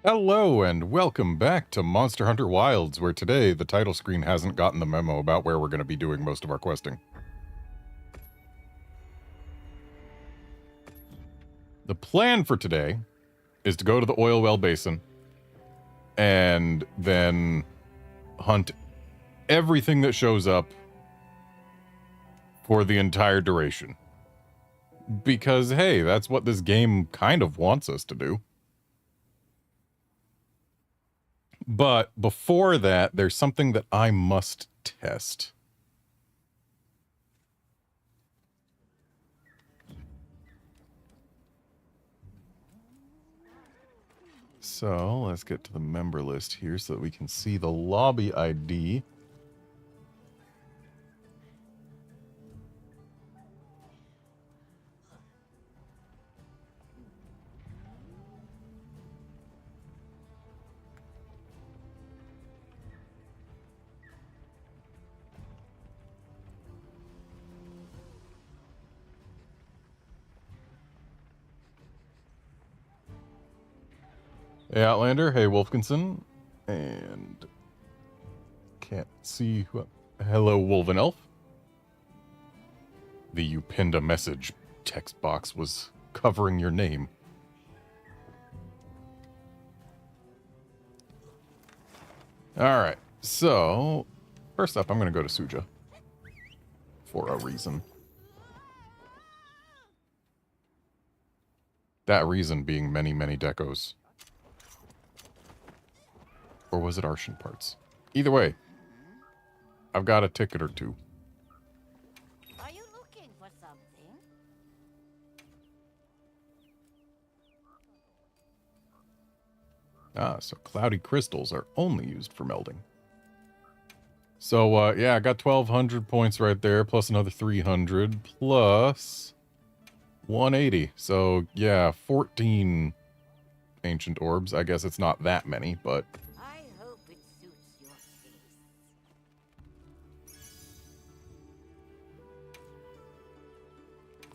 Hello and welcome back to Monster Hunter Wilds, where today the title screen hasn't gotten the memo about where we're going to be doing most of our questing. The plan for today is to go to the Oilwell Basin and then hunt everything that shows up for the entire duration. Because, hey, that's what this game kind of wants us to do. But before that, there's something that I must test. So let's get to the member list here so that we can see the lobby ID. Hey, Outlander. Hey, Wolfkinson. And can't see who... Hello, Wolven Elf. The "you pinned a message" text box was covering your name. Alright, so... First up, I'm going to go to Suja. For a reason. That reason being many, many decos. Or was it Arshan parts? Either way, I've got a ticket or two. Are you looking for something? Ah, so cloudy crystals are only used for melding. So, yeah, I got 1,200 points right there, plus another 300, plus 180. So, yeah, 14 ancient orbs. I guess it's not that many, but... I hope it suits your taste.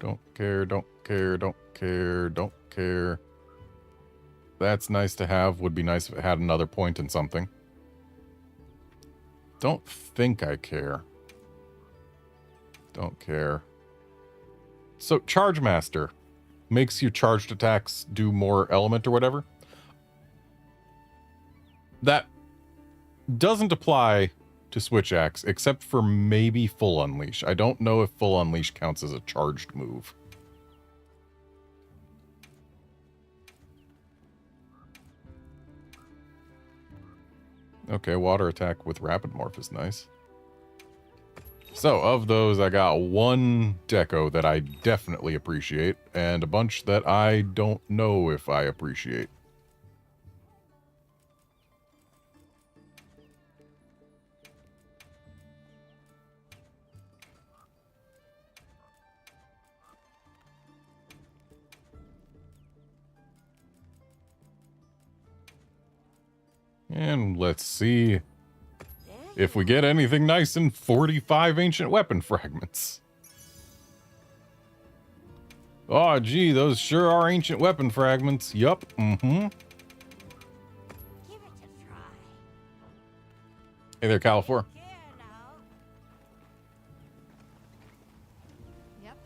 Don't care, don't care, don't care, don't care. That's nice to have. Would be nice if it had another point in something. Don't think I care. Don't care. So, Charge Master makes your charged attacks do more element or whatever. That doesn't apply to Switch Axe, except for maybe Full Unleash. I don't know if Full Unleash counts as a charged move. Okay, water attack with rapid morph is nice. So, of those, I got one deco that I definitely appreciate, and a bunch that I don't know if I appreciate. And let's see if we get anything nice in 45 ancient weapon fragments. Oh, gee, those sure are ancient weapon fragments. Yup, Give it a try. Hey there, Califor. Here now. Yep.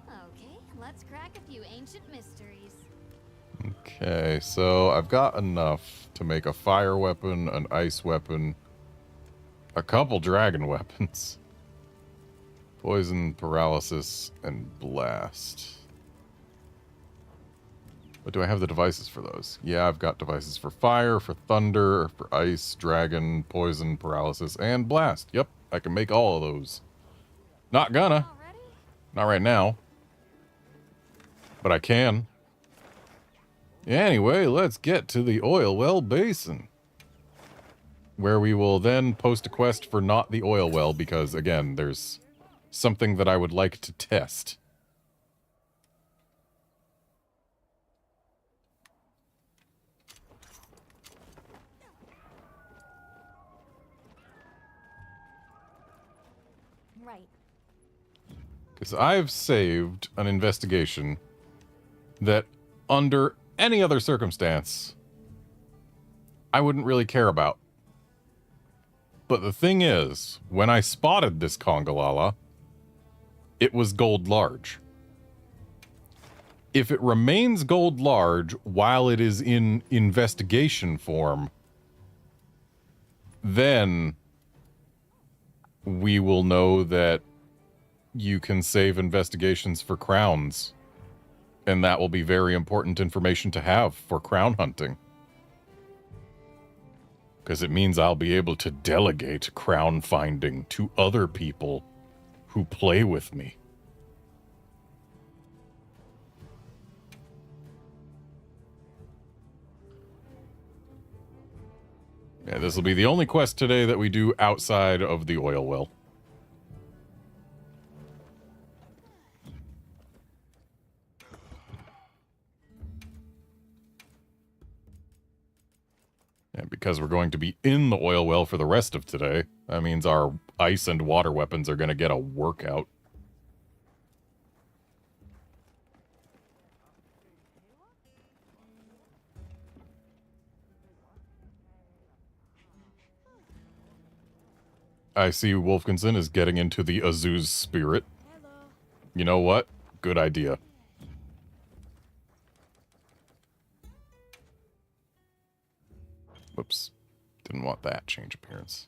Okay, let's crack a few ancient mysteries. Okay, so I've got enough to make a fire weapon, an ice weapon, a couple dragon weapons. Poison, paralysis, and blast. But do I have the devices for those? Yeah, I've got devices for fire, for thunder, for ice, dragon, poison, paralysis, and blast. Yep, I can make all of those. Not gonna. Already? Not right now. But I can. Anyway, let's get to the Oilwell Basin, where we will then post a quest for not the oil well, because, again, there's something that I would like to test. Right. Because I've saved an investigation that under any other circumstance, I wouldn't really care about. But the thing is, when I spotted this Congalala, it was gold large. If it remains gold large while it is in investigation form, then we will know that you can save investigations for crowns. And that will be very important information to have for crown hunting. Because it means I'll be able to delegate crown finding to other people who play with me. Yeah, this will be the only quest today that we do outside of the oil well. And because we're going to be in the oil well for the rest of today, that means our ice and water weapons are going to get a workout. I see Wolfkinson is getting into the Azuz spirit. You know what? Good idea. Whoops. Didn't want that. Change appearance.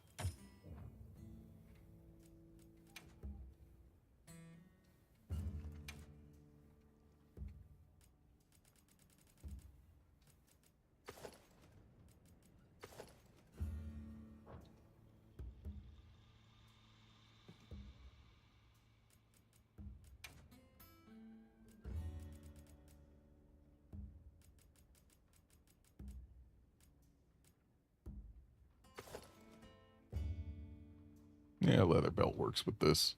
Yeah, leather belt works with this.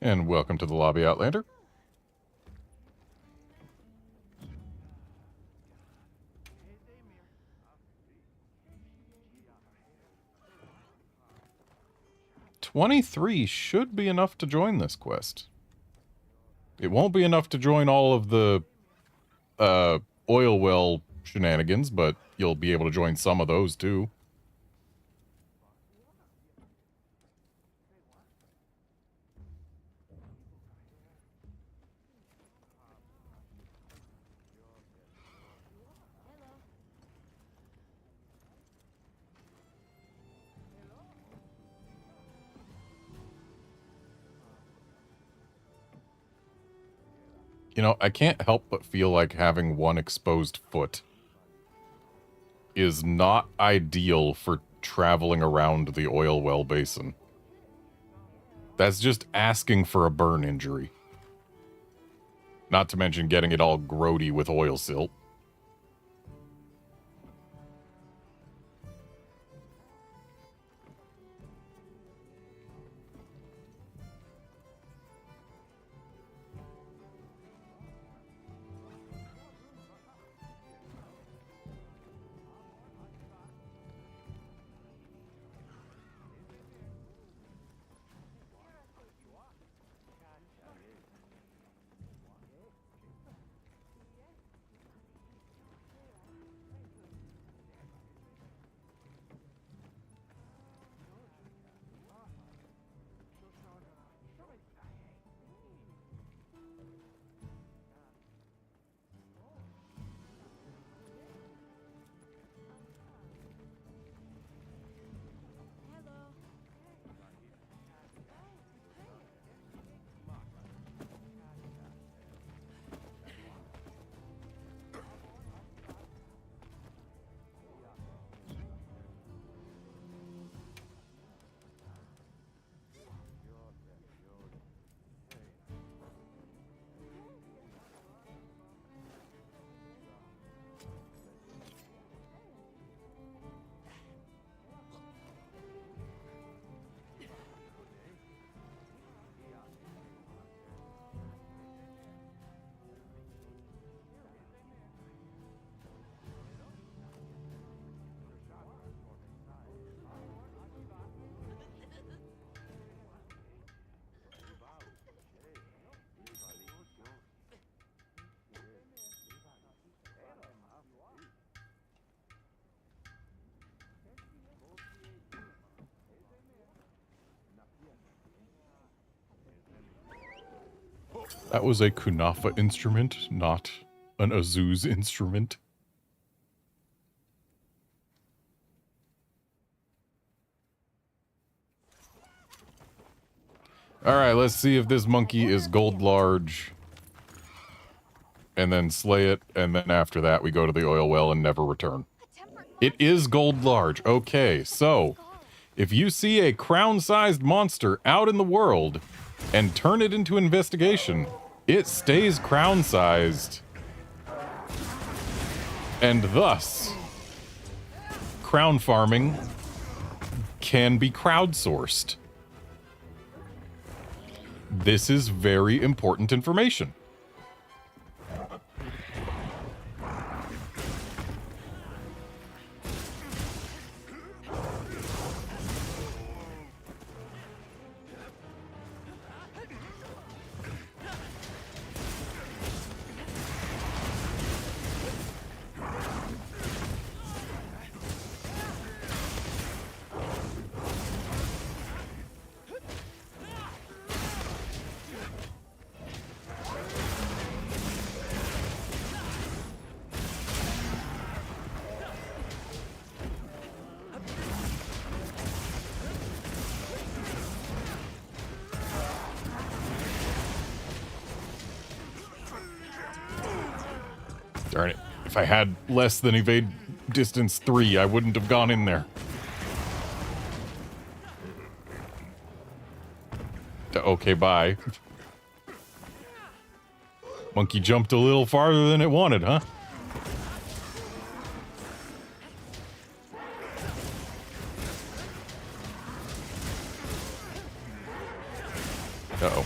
And welcome to the lobby, Outlander. $23 should be enough to join this quest. It won't be enough to join all of the oil well shenanigans, but you'll be able to join some of those too. You know, I can't help but feel like having one exposed foot is not ideal for traveling around the Oilwell Basin. That's just asking for a burn injury. Not to mention getting it all grody with oil silt. That was a Kunafa instrument, not an Azuz instrument. Alright, let's see if this monkey is gold large. And then slay it, and then after that we go to the oil well and never return. It is gold large. Okay, so if you see a crown-sized monster out in the world and turn it into investigation, it stays crown-sized. And thus, crown farming can be crowdsourced. This is very important information. Darn it. If I had less than evade distance 3, I wouldn't have gone in there. Okay, bye. Monkey jumped a little farther than it wanted, huh? Uh-oh.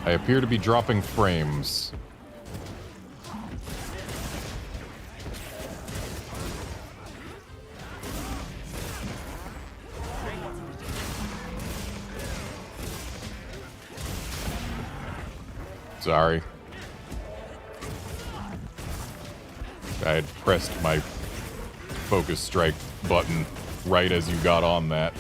I appear to be dropping frames. Sorry. I had pressed my focus strike button right as you got on that.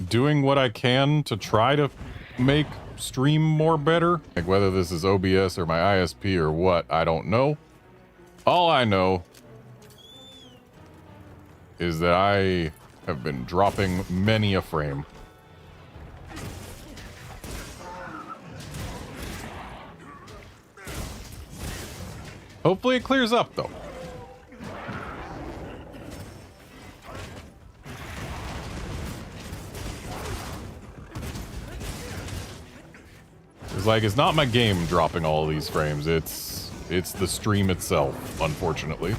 Doing what I can to try to make stream more better. Like whether this is OBS or my ISP or what, I don't know. All I know is that I have been dropping many a frame. Hopefully it clears up though. Like, it's not my game dropping all of these frames, it's the stream itself, unfortunately.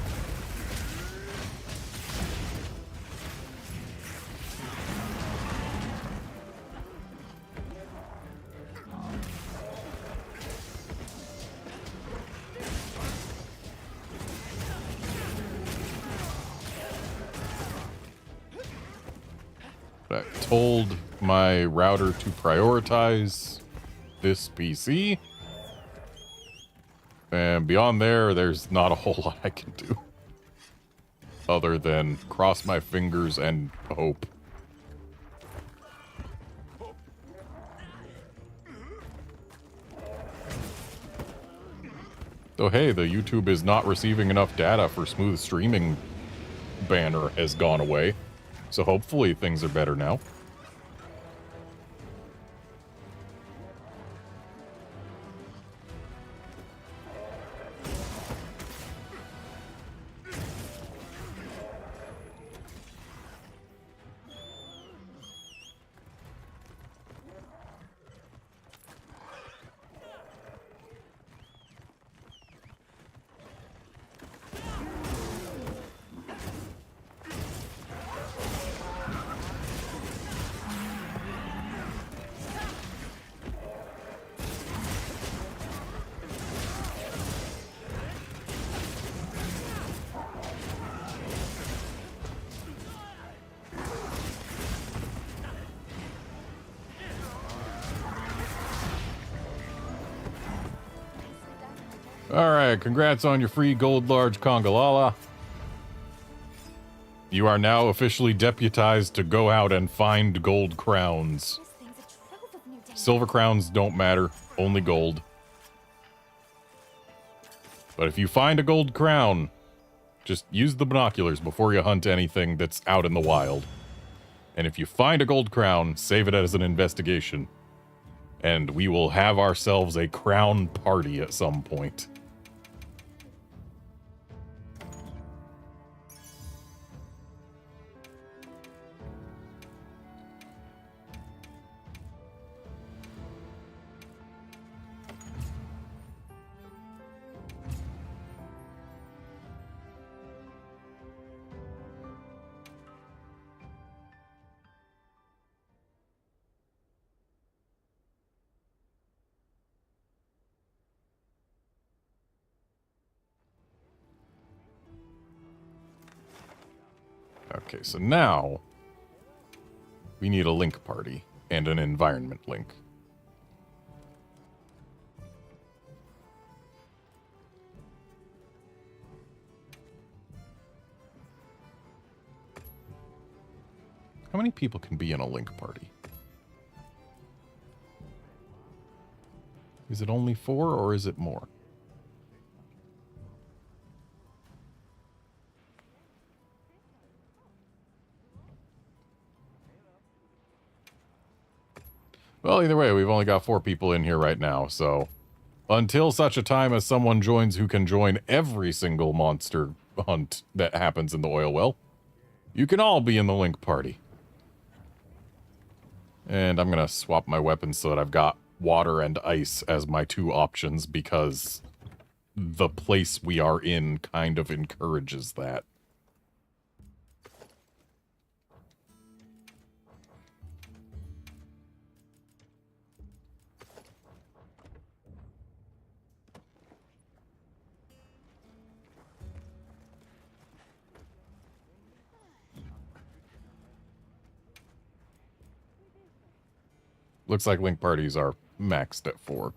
I told my router to prioritize this PC, and beyond there, there's not a whole lot I can do other than cross my fingers and hope. So hey, the YouTube is not receiving enough data for smooth streaming banner has gone away, so hopefully things are better now. Alright, congrats on your free gold large Congalala. You are now officially deputized to go out and find gold crowns. This thing's a trove of new dangers. Silver crowns don't matter, only gold. But if you find a gold crown, just use the binoculars before you hunt anything that's out in the wild. And if you find a gold crown, save it as an investigation. And we will have ourselves a crown party at some point. Okay, so now we need a link party and an environment link. How many people can be in a link party? Is it only 4 or is it more? Well, either way, we've only got 4 people in here right now, so until such a time as someone joins who can join every single monster hunt that happens in the oil well, you can all be in the link party. And I'm going to swap my weapons so that I've got water and ice as my 2 options because the place we are in kind of encourages that. Looks like link parties are maxed at 4.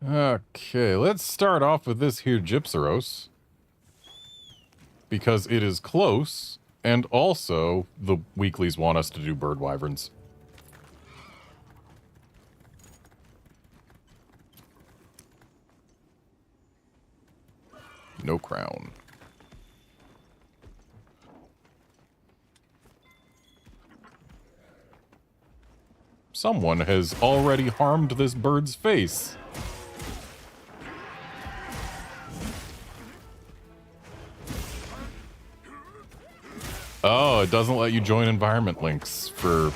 Okay, let's start off with this here Gypseros. Because it is close, and also the weeklies want us to do bird wyverns. No crown. Someone has already harmed this bird's face. Oh, it doesn't let you join environment links for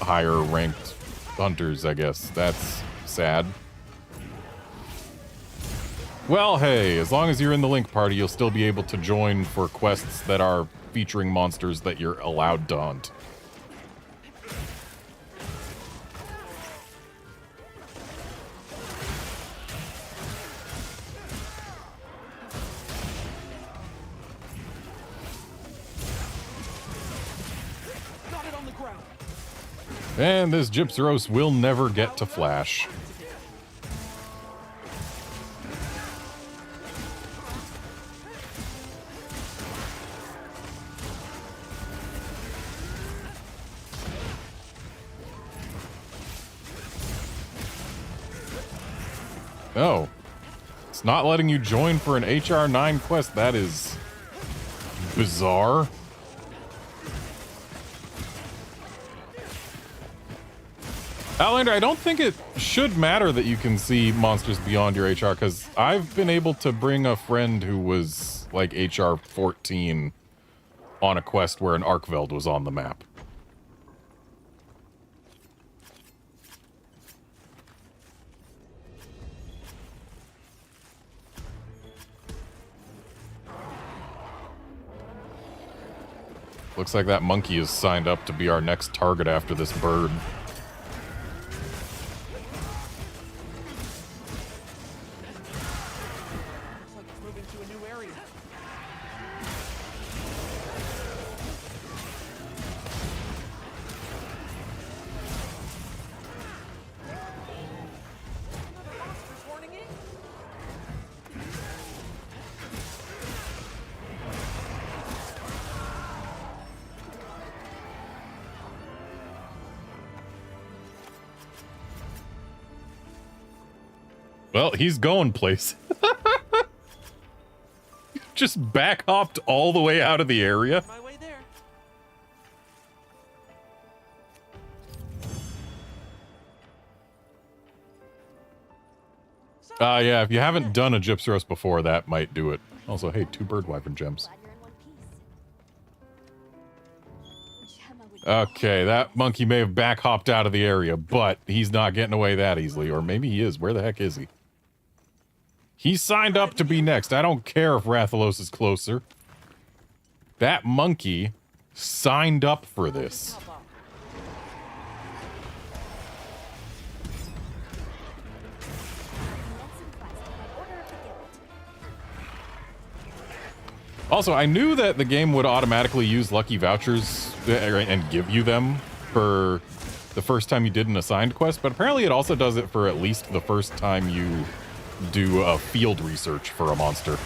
higher ranked hunters, I guess. That's sad. Well, hey, as long as you're in the link party, you'll still be able to join for quests that are featuring monsters that you're allowed to hunt. Got it on the ground. And this Gypseros will never get to flash. Oh. It's not letting you join for an HR 9 quest. That is bizarre. Outlander, I don't think it should matter that you can see monsters beyond your HR, because I've been able to bring a friend who was like HR 14 on a quest where an Arkveld was on the map. Looks like that monkey is signed up to be our next target after this bird. Well, he's going place. Just back hopped all the way out of the area. My way there. Yeah, if you haven't done a gyps roast before, that might do it. Also, hey, 2 bird wyvern gems. Glad you're in one piece. Gemma would Okay, that monkey may have back hopped out of the area, but he's not getting away that easily. Or maybe he is. Where the heck is he? He signed up to be next. I don't care if Rathalos is closer. That monkey signed up for this. Also, I knew that the game would automatically use lucky vouchers and give you them for the first time you did an assigned quest, but apparently it also does it for at least the first time you do a field research for a monster.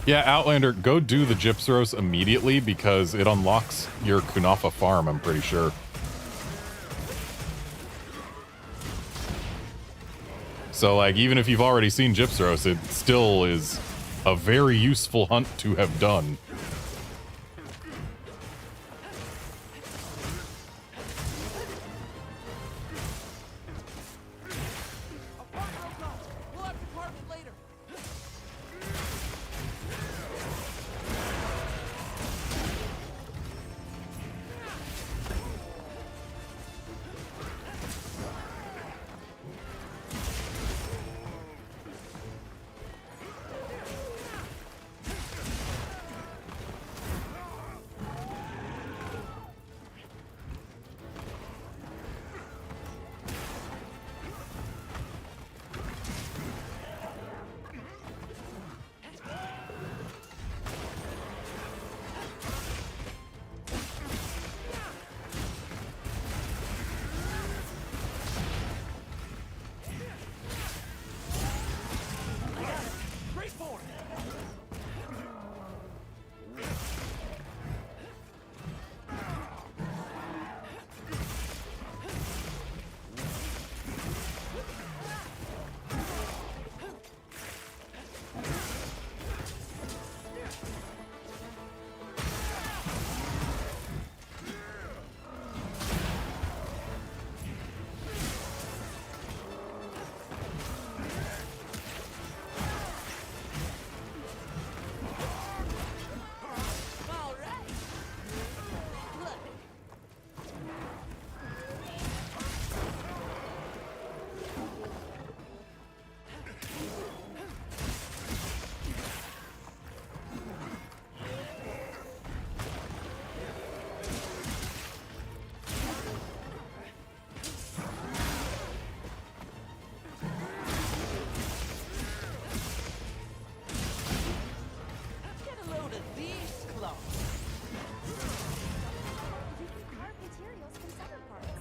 Yeah, Outlander, go do the Gypsros immediately because it unlocks your Kunafa farm, I'm pretty sure. So, like, even if you've already seen Gypsros, it still is a very useful hunt to have done. We'll have department later. Straightforward. All right. Look. Get a load of these claws. You can carve materials from several parts.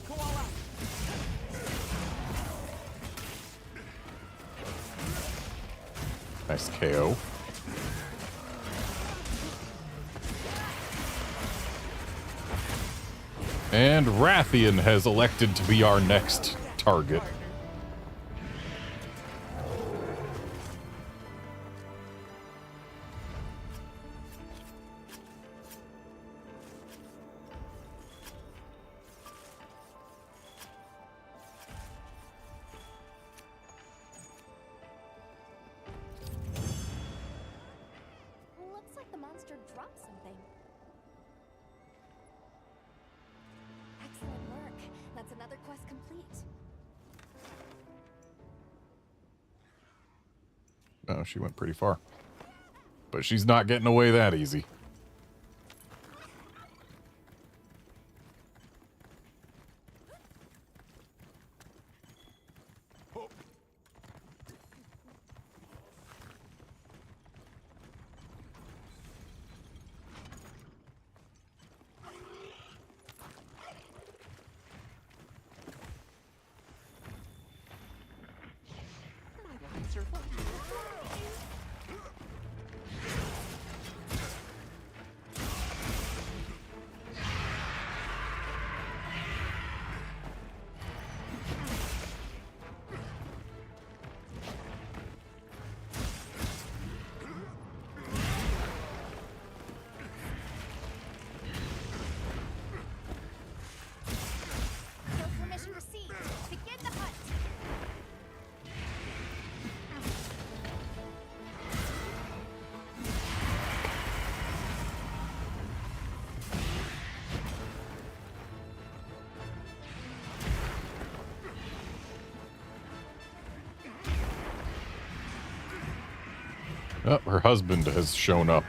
Go all out. Nice KO. And Rathian has elected to be our next target. Looks like the monster dropped something. Excellent work. That's another quest complete. Oh, she went pretty far. But she's not getting away that easy. Permission received. Begin the hunt. Oh, her husband has shown up.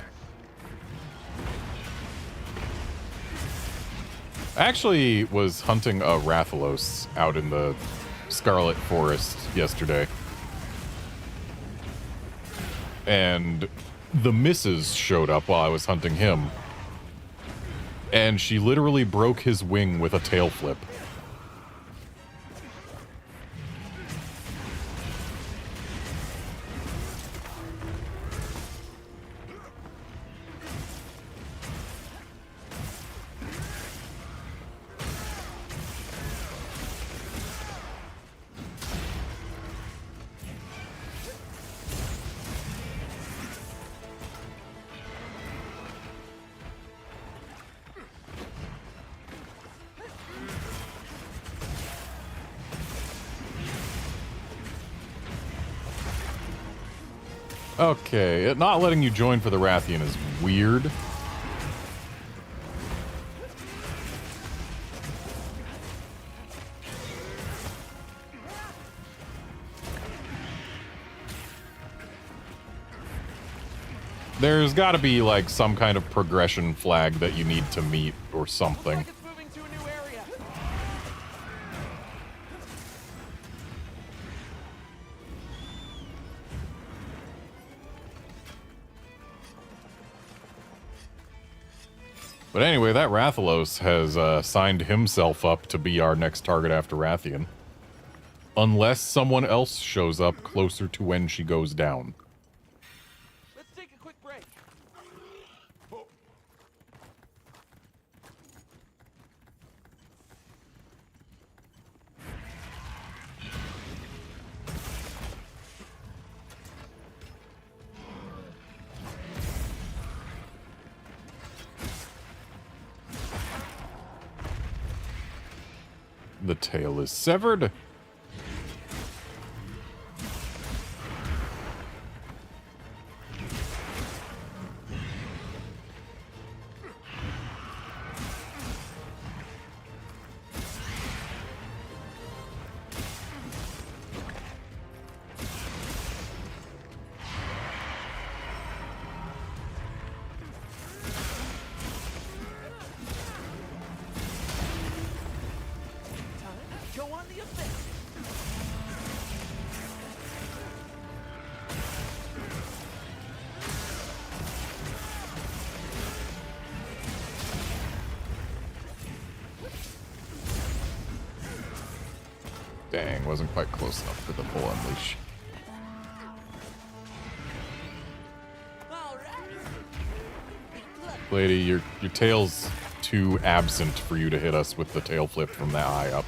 I actually was hunting a Rathalos out in the Scarlet Forest yesterday. And the missus showed up while I was hunting him. And she literally broke his wing with a tail flip. Okay, it not letting you join for the Rathian is weird. There's got to be like some kind of progression flag that you need to meet or something. Like it's moving to a new area. But anyway, that Rathalos has signed himself up to be our next target after Rathian. Unless someone else shows up closer to when she goes down. Let's take a quick break. The tail is severed. Go on the offensive. Dang, wasn't quite close enough for the full unleash. All right. Look, Lady, your tail's too absent for you to hit us with the tail flip from that high up.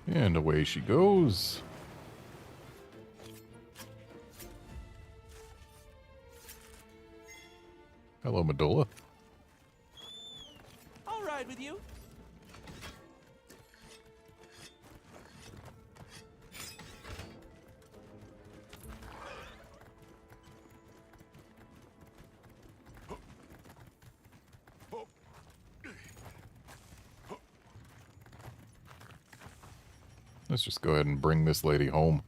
And away she goes. Hello, Medulla. I'll ride with you. Let's just go ahead and bring this lady home.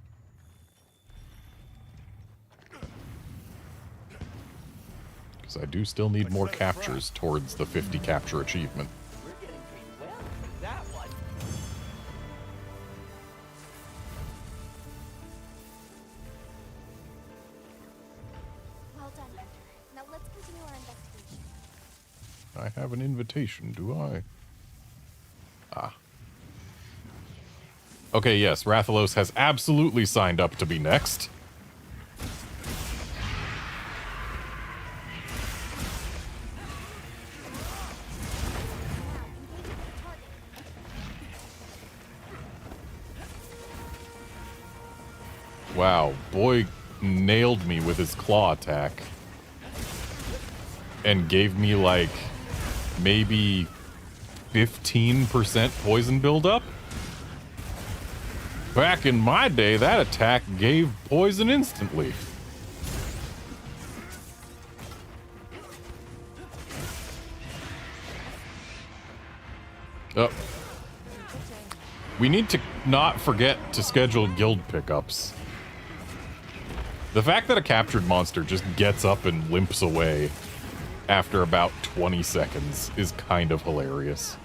Because I do still need more captures towards the 50 capture achievement. We're getting paid well for that one. Well done, Hunter. Now let's continue our investigation. I have an invitation, do I? Ah. Okay, yes, Rathalos has absolutely signed up to be next. Wow, boy nailed me with his claw attack. And gave me, like, maybe 15% poison buildup? Back in my day, that attack gave poison instantly. Oh. We need to not forget to schedule guild pickups. The fact that a captured monster just gets up and limps away after about 20 seconds is kind of hilarious.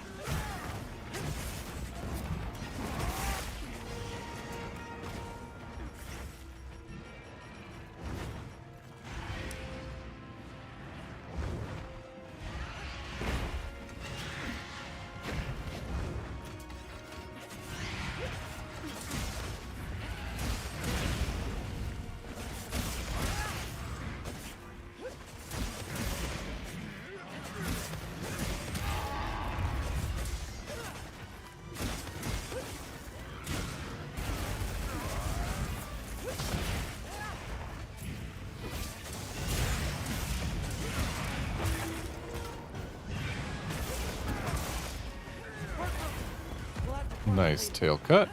Nice tail cut.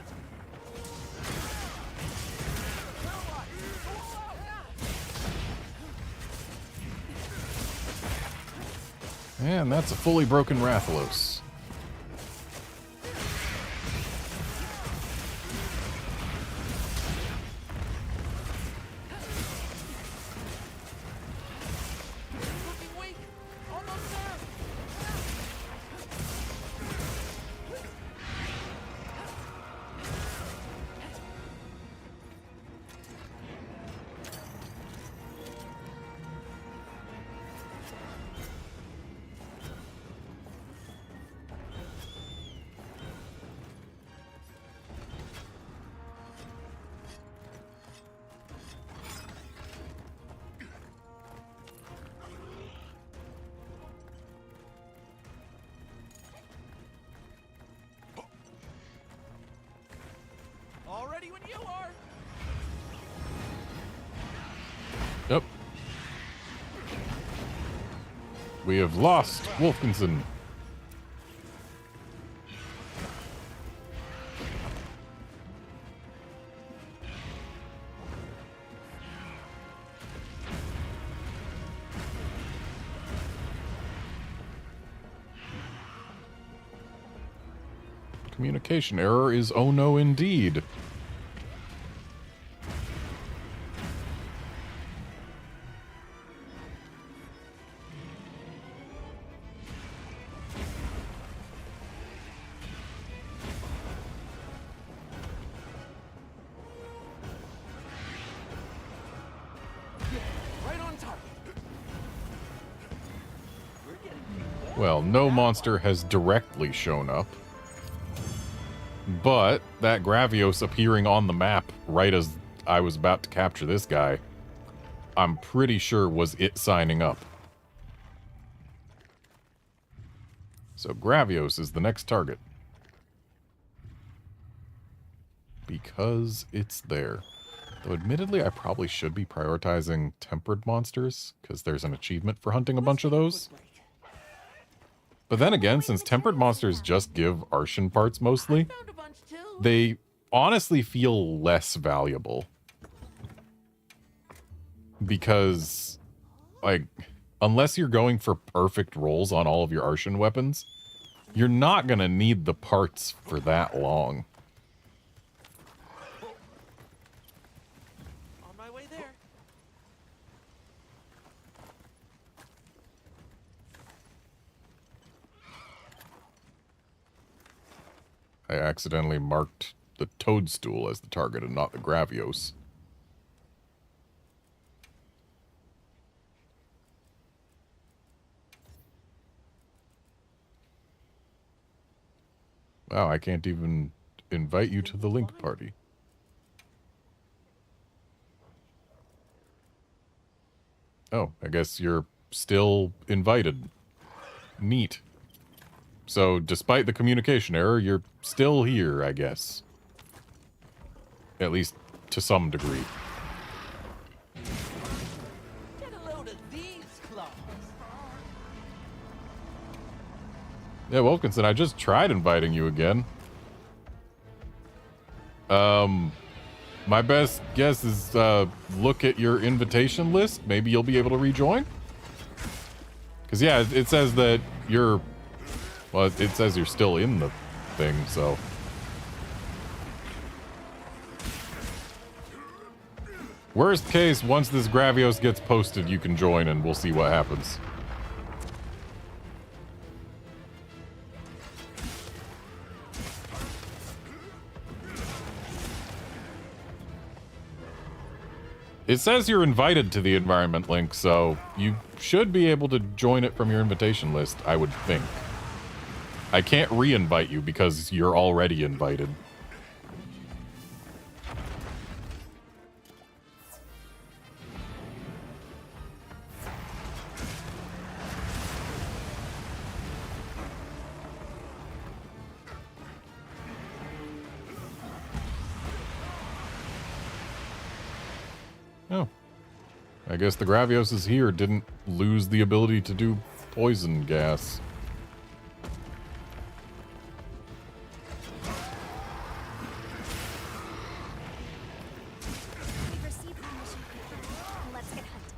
And that's a fully broken Rathalos. Looking weak. Almost there. All ready when you are. Yep. We have lost Wolfkinson. Communication error is oh no indeed. Well, no monster has directly shown up. But that Gravios appearing on the map right as I was about to capture this guy, I'm pretty sure was it signing up. So Gravios is the next target. Because it's there. Though admittedly, I probably should be prioritizing tempered monsters, because there's an achievement for hunting a bunch of those. But then again, since tempered monsters just give Arshan parts mostly, Found a bunch too. they honestly feel less valuable. Because, like, unless you're going for perfect rolls on all of your Arshan weapons, you're not going to need the parts for that long. On my way there. I accidentally marked the toadstool as the target and not the Gravios. Wow, I can't even invite you to the link party. Oh, I guess you're still invited. Neat. So, despite the communication error, you're still here, I guess. At least, to some degree. Get a load of these claws. Yeah, Wolfkinson, I just tried inviting you again. My best guess is, look at your invitation list. Maybe you'll be able to rejoin? Because, yeah, it says that you're... Well, it says you're still in the thing, so... Worst case, once this Gravios gets posted, you can join and we'll see what happens. It says you're invited to the environment link, so you should be able to join it from your invitation list, I would think. I can't re-invite you because you're already invited. Oh. I guess the Gravios here didn't lose the ability to do poison gas. We've received the mission paper. Let's get hunting.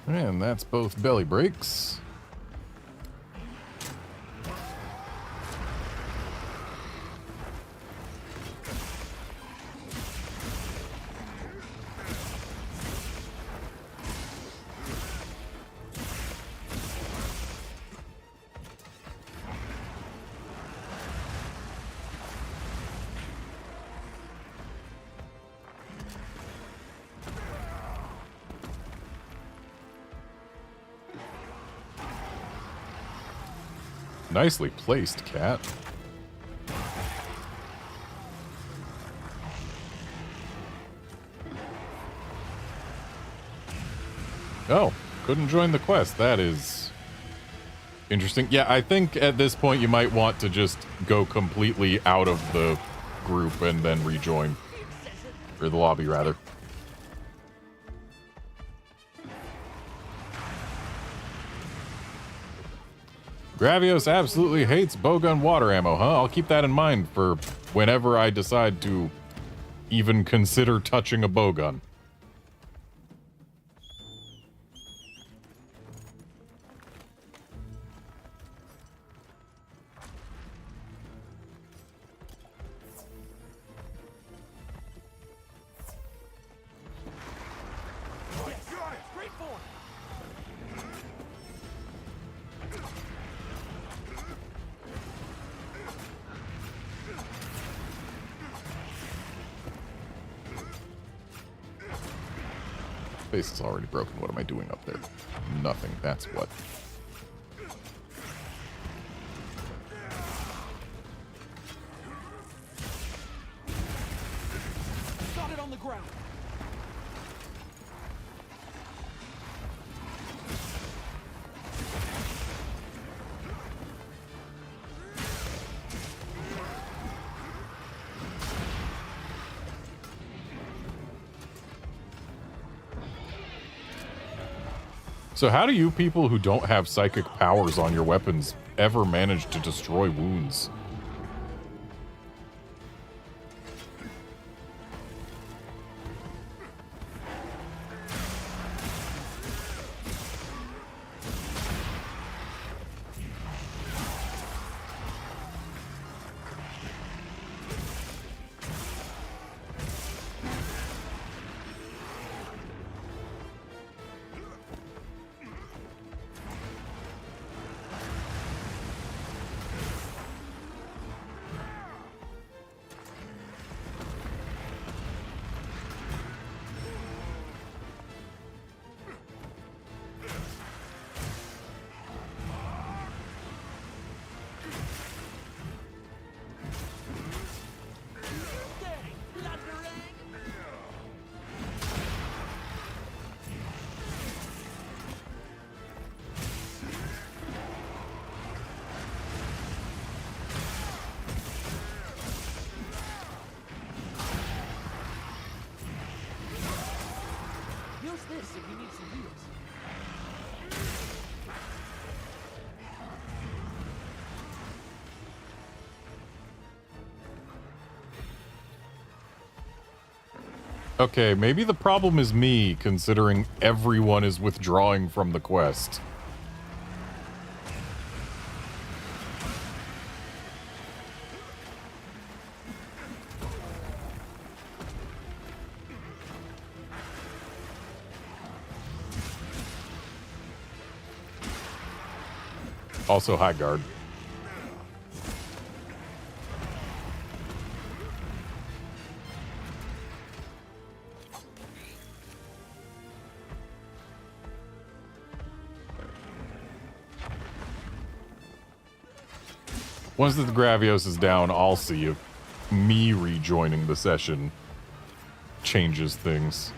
And that's both belly breaks. Nicely placed, cat. Oh, couldn't join the quest. That is interesting. Yeah, I think at this point you might want to just go completely out of the group and then rejoin. Or the lobby, rather. Gravios absolutely hates bowgun water ammo, huh? I'll keep that in mind for whenever I decide to even consider touching a bowgun. Great form. Base is already broken. What am I doing up there? Nothing. That's what. Got it on the ground. So how do you people who don't have psychic powers on your weapons ever manage to destroy wounds? Use this if you need some heals. Okay, maybe the problem is me, considering everyone is withdrawing from the quest. Also, high guard. Once the Gravios is down, I'll see if me rejoining the session changes things.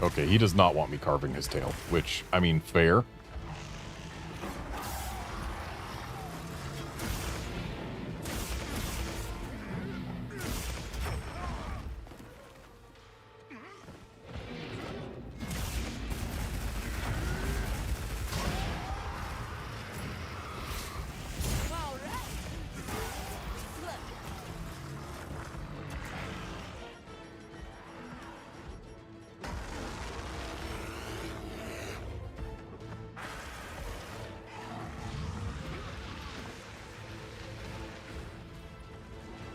Okay, he does not want me carving his tail, which, I mean, fair.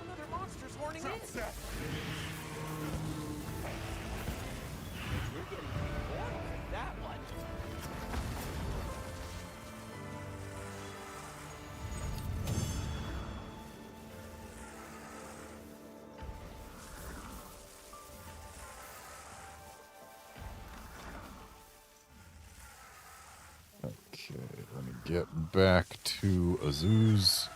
Another monster's horning in. You're getting bored with that one. Okay, let me get back to Azuz.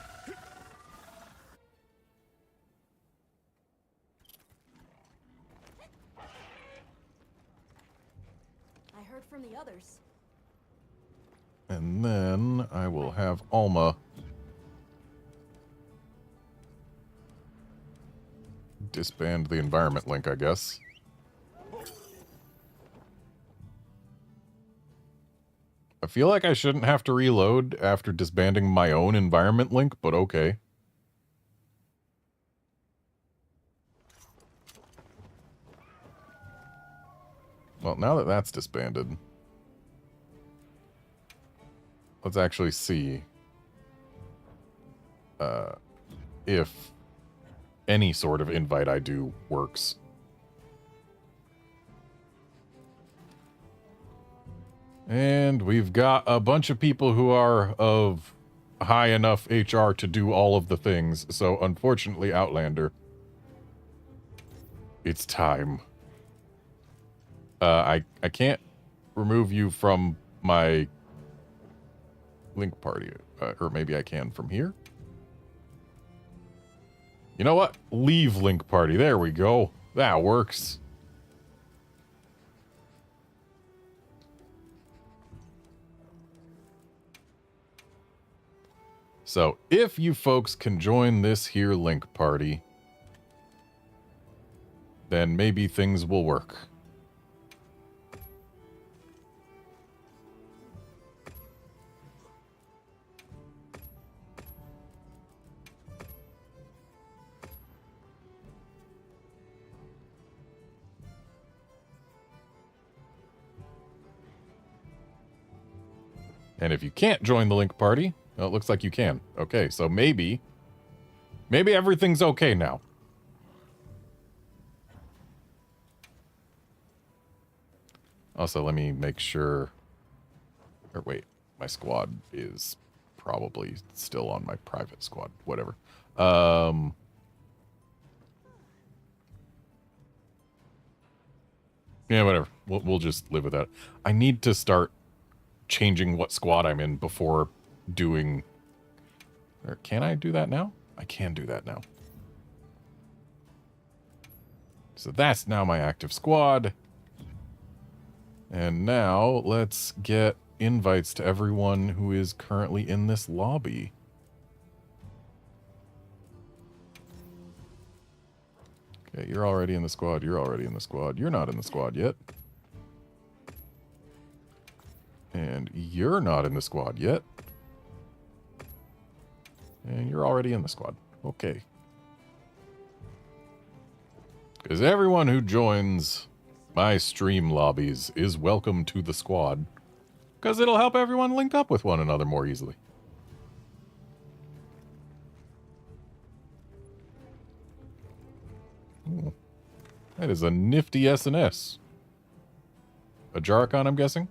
I heard from the others. And then I will have Alma disband the environment link, I guess. I feel like I shouldn't have to reload after disbanding my own environment link, but okay. Well, now that that's disbanded, let's actually see if any sort of invite I do works. And we've got a bunch of people who are of high enough HR to do all of the things. So unfortunately, Outlander, it's time. I can't remove you from my link party. Or maybe I can from here. You know what? Leave link party. There we go. That works. So, if you folks can join this here link party, then maybe things will work. And if you can't join the link party, well, it looks like you can. Okay, so maybe everything's okay now. Also, let me make sure... Or wait, my squad is probably still on my private squad. Whatever. Yeah, whatever. We'll just live with that. I need to start changing what squad I'm in before doing... Or can I do that now? I can do that now. So that's now my active squad. And now let's get invites to everyone who is currently in this lobby. Okay, you're already in the squad. You're already in the squad. You're not in the squad yet. And you're not in the squad yet. And you're already in the squad. Okay. Because everyone who joins my stream lobbies is welcome to the squad. Because it'll help everyone link up with one another more easily. Ooh. That is a nifty SNS. A Jarkon, I'm guessing?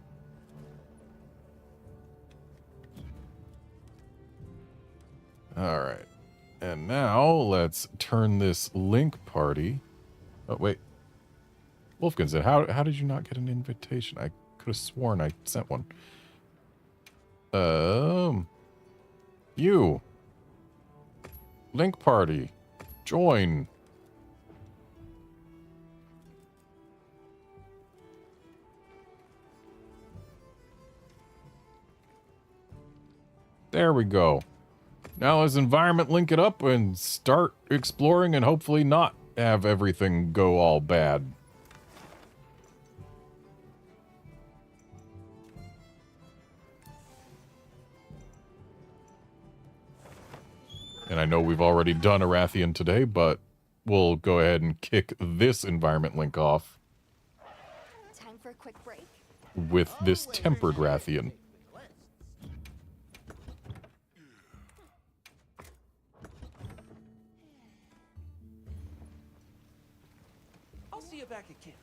Alright. And now, let's turn this link party... Oh, wait. Wolfgang said, how did you not get an invitation? I could have sworn I sent one. You. Link party. Join. There we go. Now let's environment link it up and start exploring and hopefully not have everything go all bad. And I know we've already done Arathian today, but we'll go ahead and kick this environment link off Time for a quick break. with this tempered Rathian. I'll see you back at camp.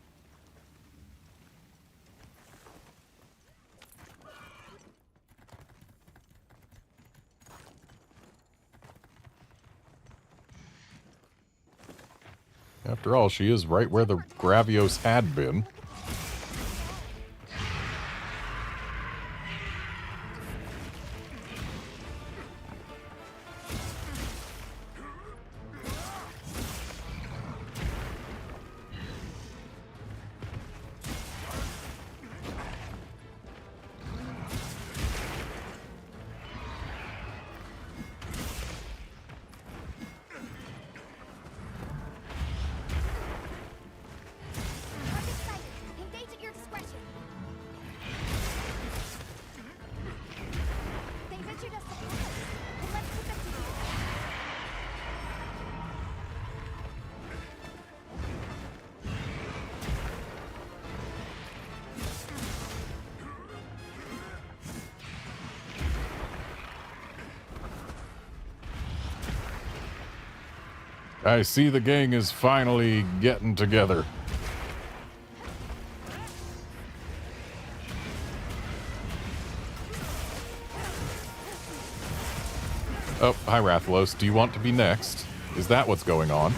After all, she is right where the Gravios had been. I see the gang is finally getting together. Oh, hi Rathlos. Do you want to be next? Is that what's going on?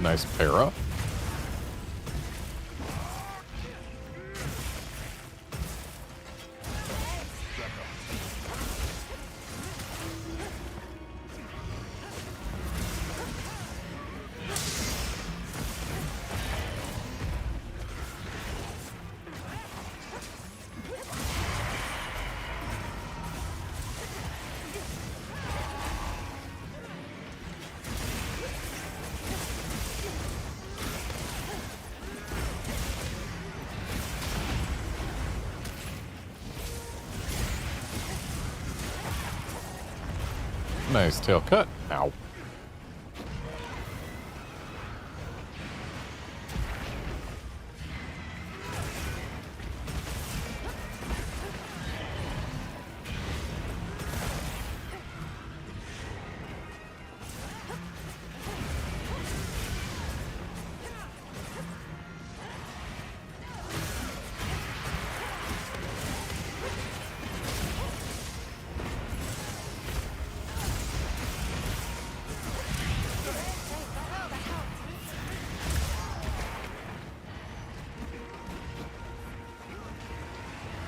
Nice para. Nice tail cut. Ow.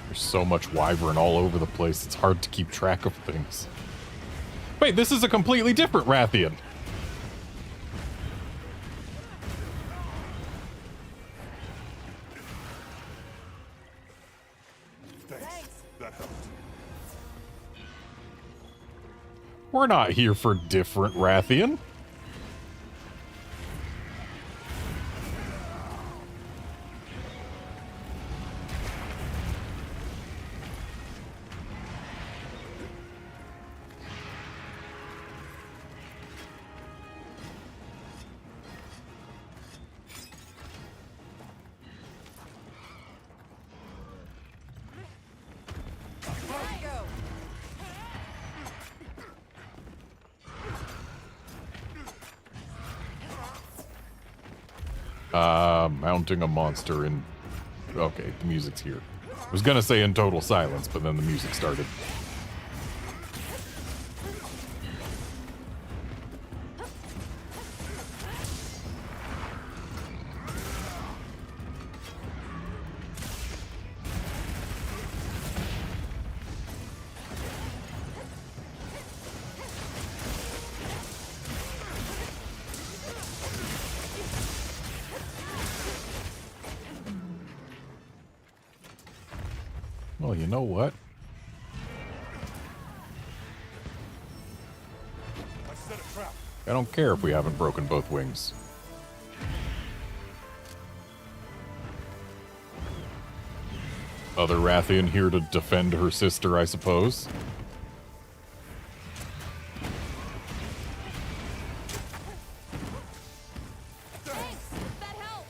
There's so much wyvern all over the place, it's hard to keep track of things. Wait, this is a completely different Rathian. Thanks. That helped. We're not here for different Rathian. Mounting a monster in... Okay, the music's here. I was gonna say in total silence, but then the music started. Well, you know what? I set a trap. I don't care if we haven't broken both wings. Other Rathian here to defend her sister, I suppose. Thanks. That helped.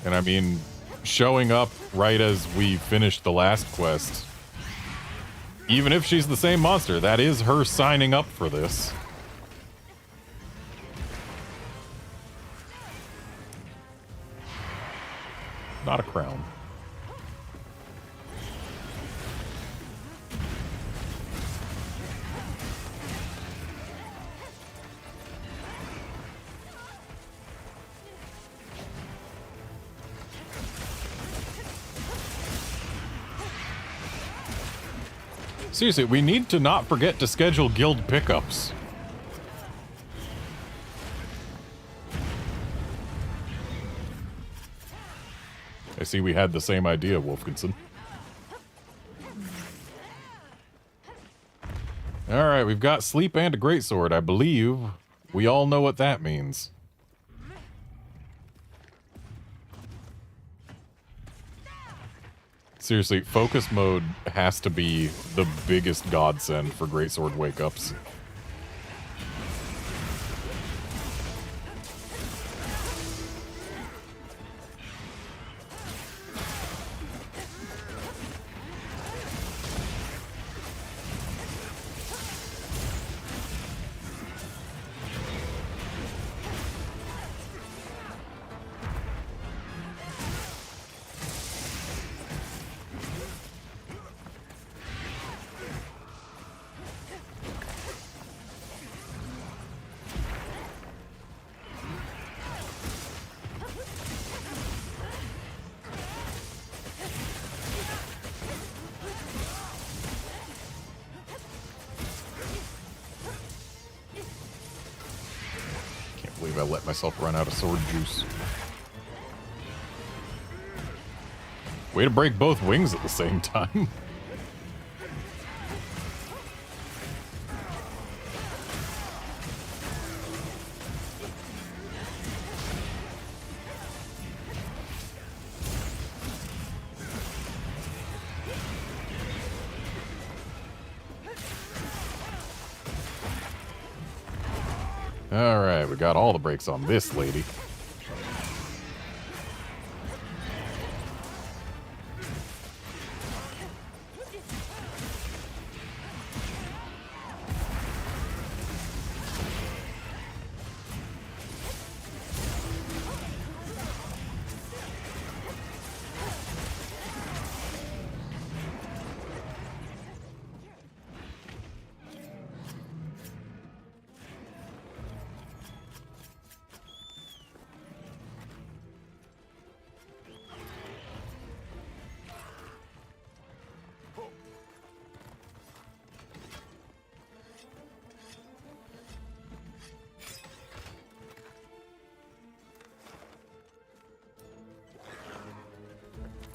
And I mean, showing up right as we finished the last quest, even if she's the same monster, that is her signing up for this. Not a crown. Seriously, we need to not forget to schedule guild pickups. I see we had the same idea, Wolfkinson. Alright, we've got sleep and a greatsword. I believe we all know what that means. Seriously, focus mode has to be the biggest godsend for greatsword wake-ups. I let myself run out of sword juice. Way to break both wings at the same time. Alright, we got all the brakes on this lady.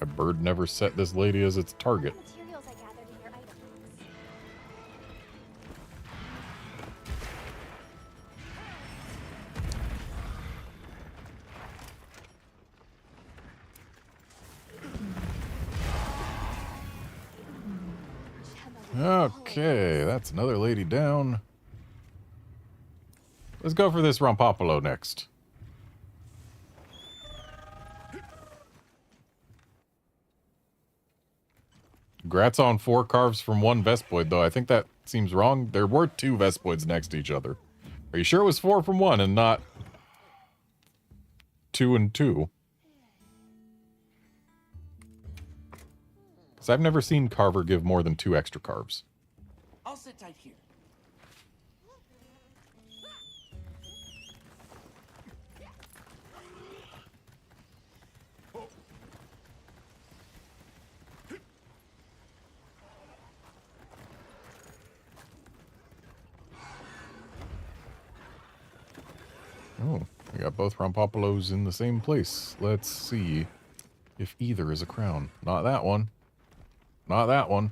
A bird never set this lady as its target. Materials I gathered in your item box. Okay, that's another lady down. Let's go for this Rompopolo next. Congrats on 4 carves from 1 Vespoid, though. I think that seems wrong. There were 2 Vespoids next to each other. Are you sure it was 4 from 1 and not 2 and 2? Because I've never seen Carver give more than 2 extra carves. I'll sit tight here. Oh, we got both Rompopolos in the same place. Let's see if either is a crown. Not that one. Not that one.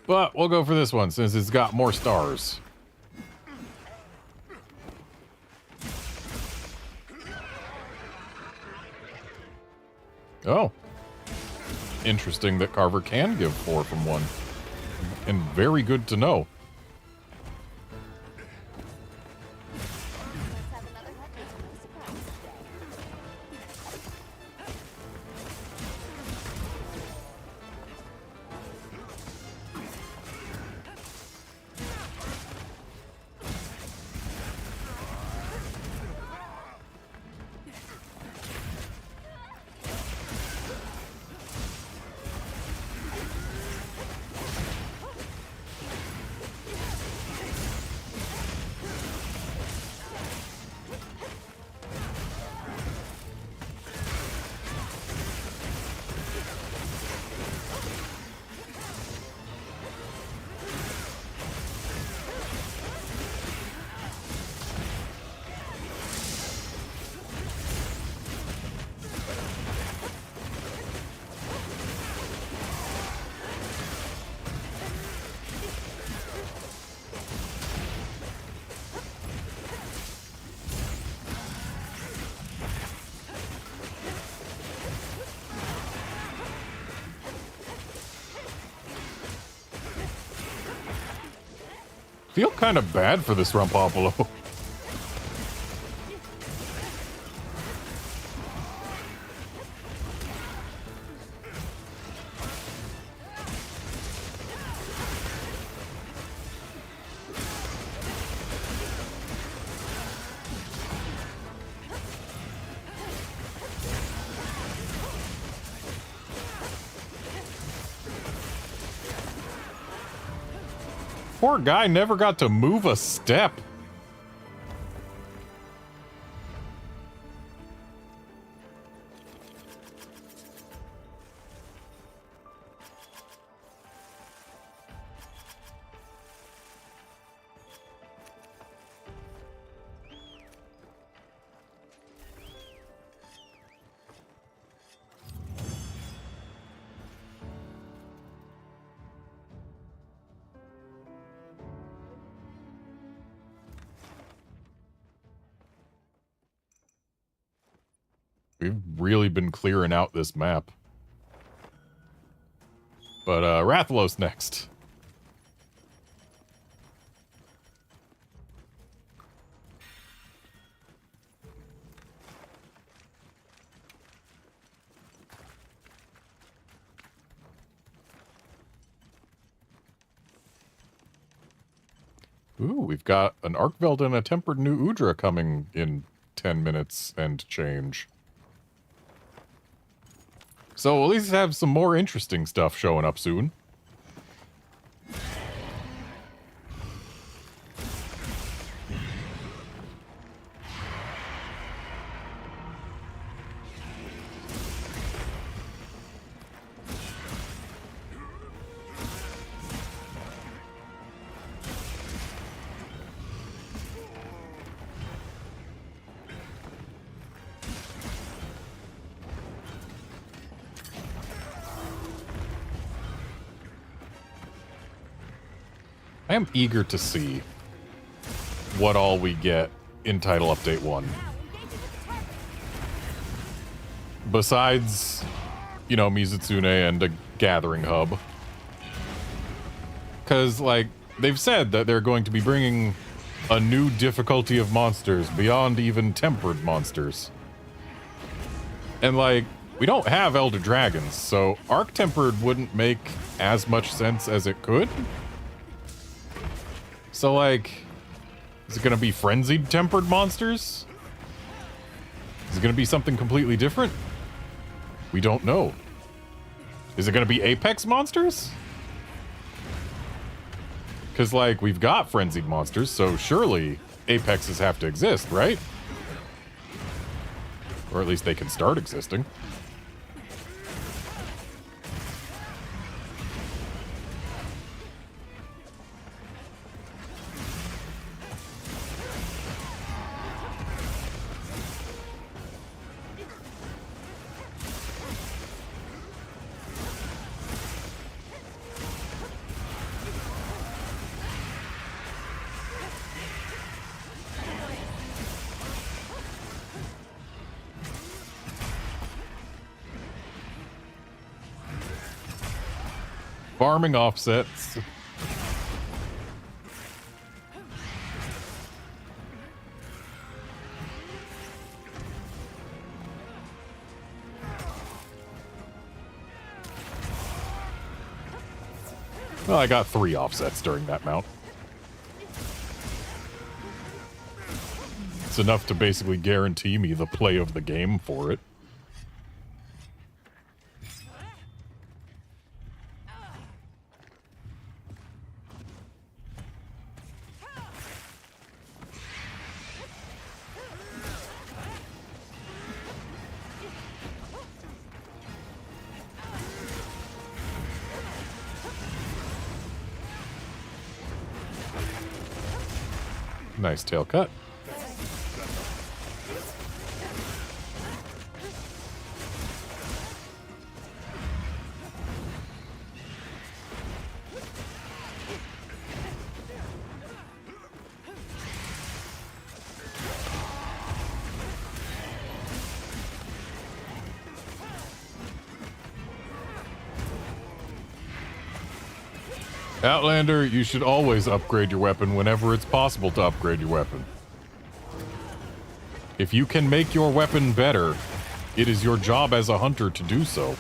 But we'll go for this one since it's got more stars. Oh. Interesting that Carver can give 4 from 1. And very good to know. Let's have another look at my surprise Feel kind of bad for this Rumpopolo. Poor guy never got to move a step. We've really been clearing out this map. But, Rathalos next. Ooh, we've got an Arkveld and a Tempered New Udra coming in 10 minutes and change. So we'll at least have some more interesting stuff showing up soon. I am eager to see what all we get in Title Update 1. Besides, you know, Mizutsune and a gathering hub. Because, like, they've said that they're going to be bringing a new difficulty of monsters beyond even tempered monsters. And, like, we don't have Elder Dragons, so Arc-Tempered wouldn't make as much sense as it could. So, like, is it going to be Frenzied Tempered monsters? Is it going to be something completely different? We don't know. Is it going to be Apex monsters? Because, like, we've got Frenzied monsters, so surely Apexes have to exist, right? Or at least they can start existing. Farming offsets. Well, I got 3 offsets during that mount. It's enough to basically guarantee me the play of the game for it. Nice tail cut. Outlander, you should always upgrade your weapon whenever it's possible to upgrade your weapon. If you can make your weapon better, it is your job as a hunter to do so.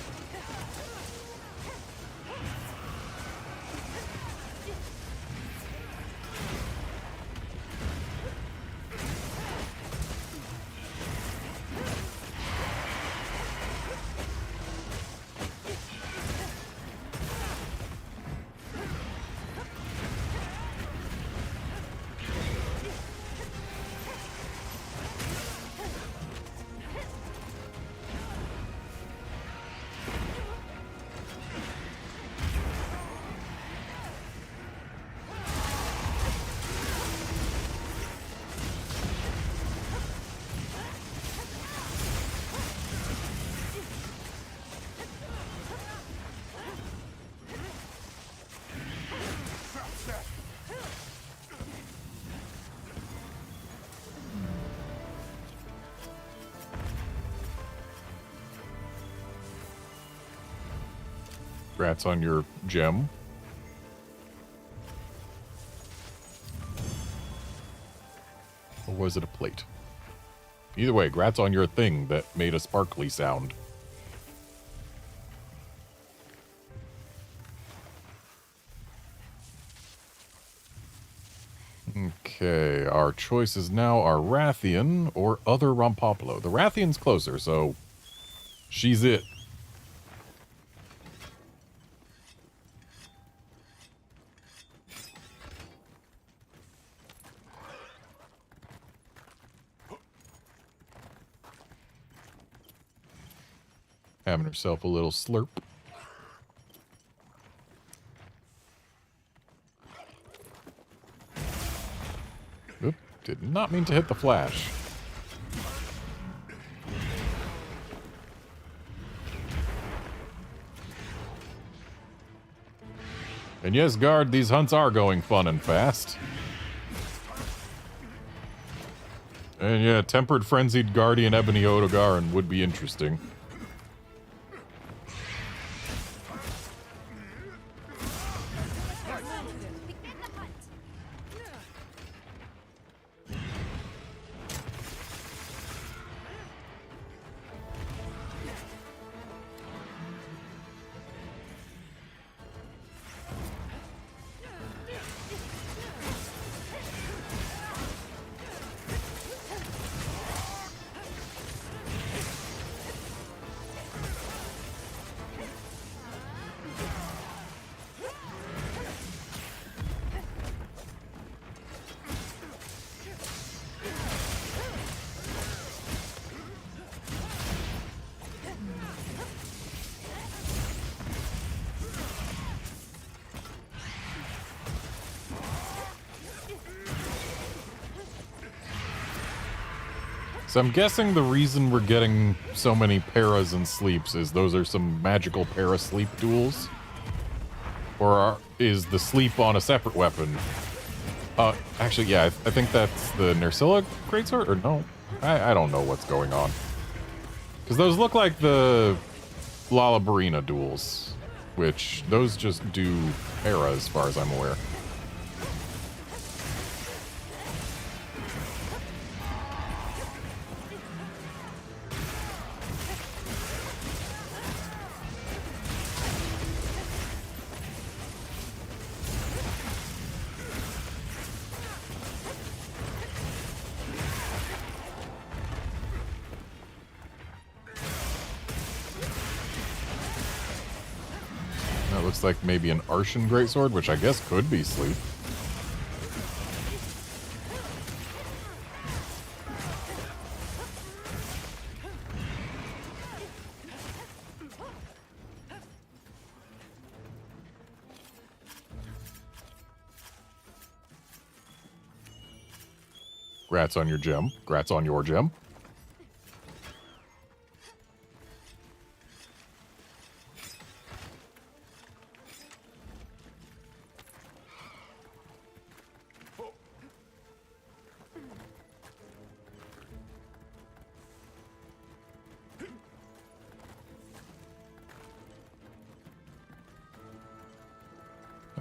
Congrats on your gem. Or was it a plate? Either way, grats on your thing that made a sparkly sound. Okay, our choices now are Rathian or other Rompopolo. The Rathian's closer, so she's it. Having herself a little slurp. Oop, did not mean to hit the flash. And yes, guard, these hunts are going fun and fast. And yeah, Tempered Frenzied Guardian Ebony Odogaran would be interesting. So I'm guessing the reason we're getting so many paras and sleeps is those are some magical para sleep duels? Is the sleep on a separate weapon? Actually, yeah, I think that's the Nerscylla Greatsword, or no? I don't know what's going on. Because those look like the Lalabarina duels, which those just do para as far as I'm aware. Looks like maybe an Arshan Greatsword, which I guess could be sleep. Grats on your gem. Grats on your gem.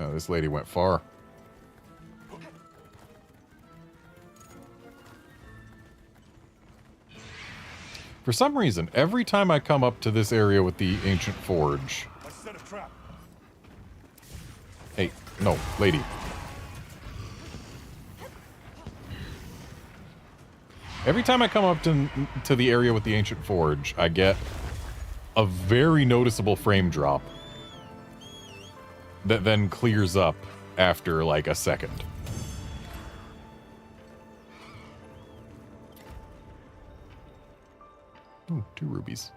Oh, this lady went far. For some reason, every time I come up to this area with the ancient forge... I set a trap. Hey, no, lady. Every time I come up to the area with the ancient forge, I get a very noticeable frame drop that then clears up after like a second. Ooh, 2 rubies.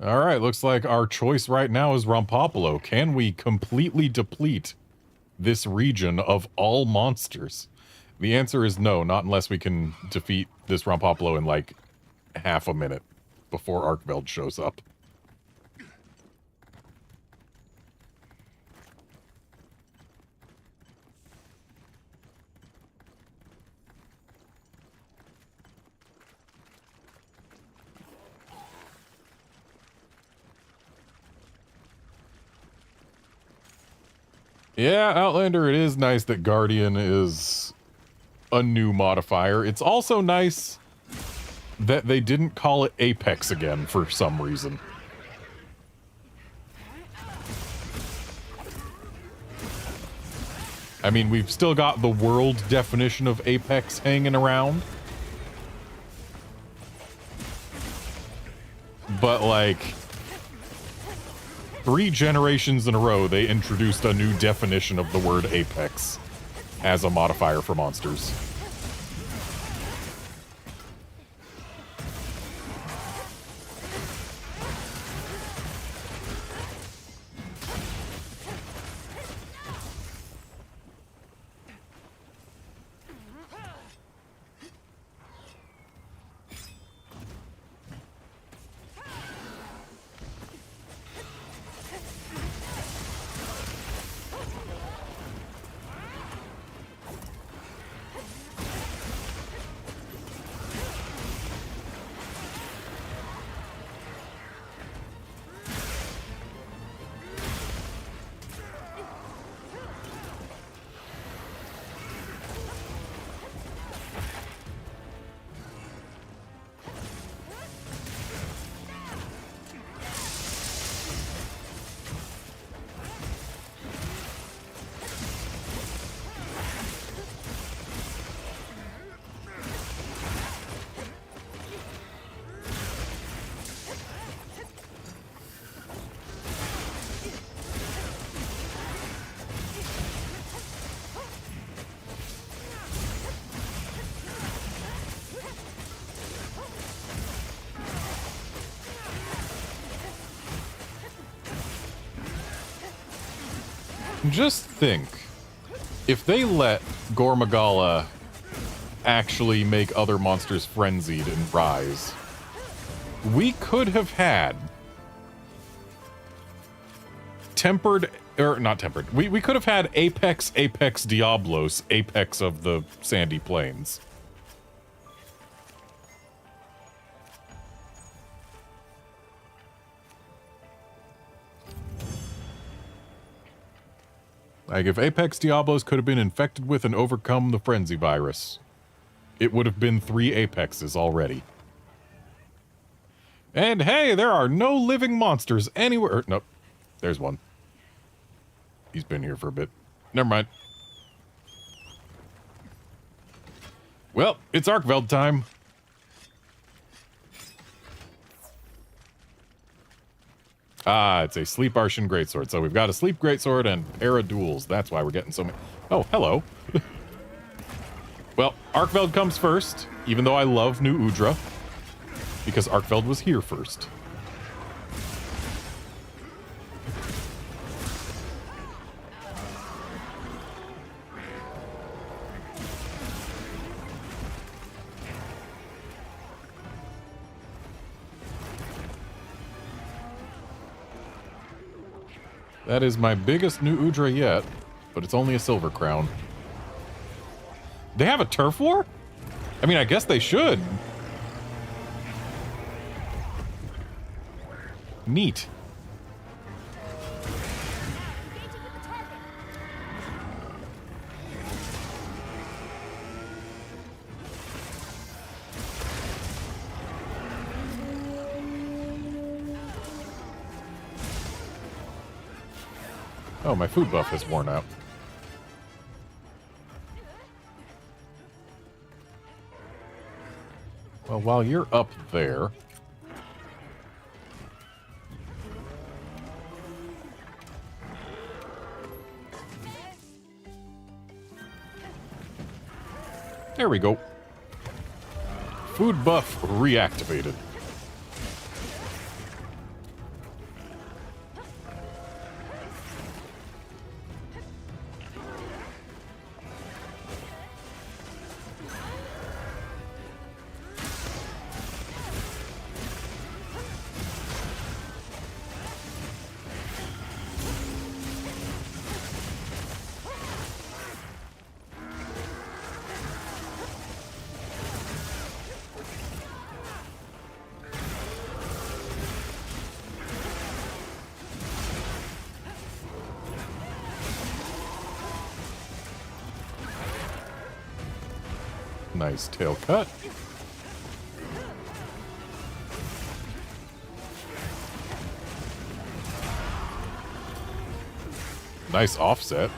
All right, looks like our choice right now is Rompopolo. Can we completely deplete this region of all monsters? The answer is no, not unless we can defeat this Rompopolo in like half a minute before Arkveld shows up. Yeah, Outlander, it is nice that Guardian is a new modifier. It's also nice that they didn't call it Apex again for some reason. I mean, we've still got the world definition of Apex hanging around. But, like, 3 generations in a row, they introduced a new definition of the word Apex as a modifier for monsters. Just think, if they let Gormagala actually make other monsters frenzied and rise, we could have had tempered, or not tempered, we could have had Apex Diablos, Apex of the Sandy Plains. Like, if Apex Diablos could have been infected with and overcome the Frenzy virus, it would have been 3 Apexes already. And hey, there are no living monsters anywhere. Nope, there's one. He's been here for a bit. Never mind. Well, it's Arkveld time. Ah, it's a Sleep Arshan Greatsword. So we've got a Sleep Greatsword and pair of duels. That's why we're getting so many. Oh, hello. Well, Arkveld comes first, even though I love New Udra, because Arkveld was here first. That is my biggest New Udra yet, but it's only a silver crown. They have a turf war? I mean, I guess they should. Neat. Oh, my food buff has worn out. Well, while you're up there... There we go. Food buff reactivated. Nice tail cut. Nice offset.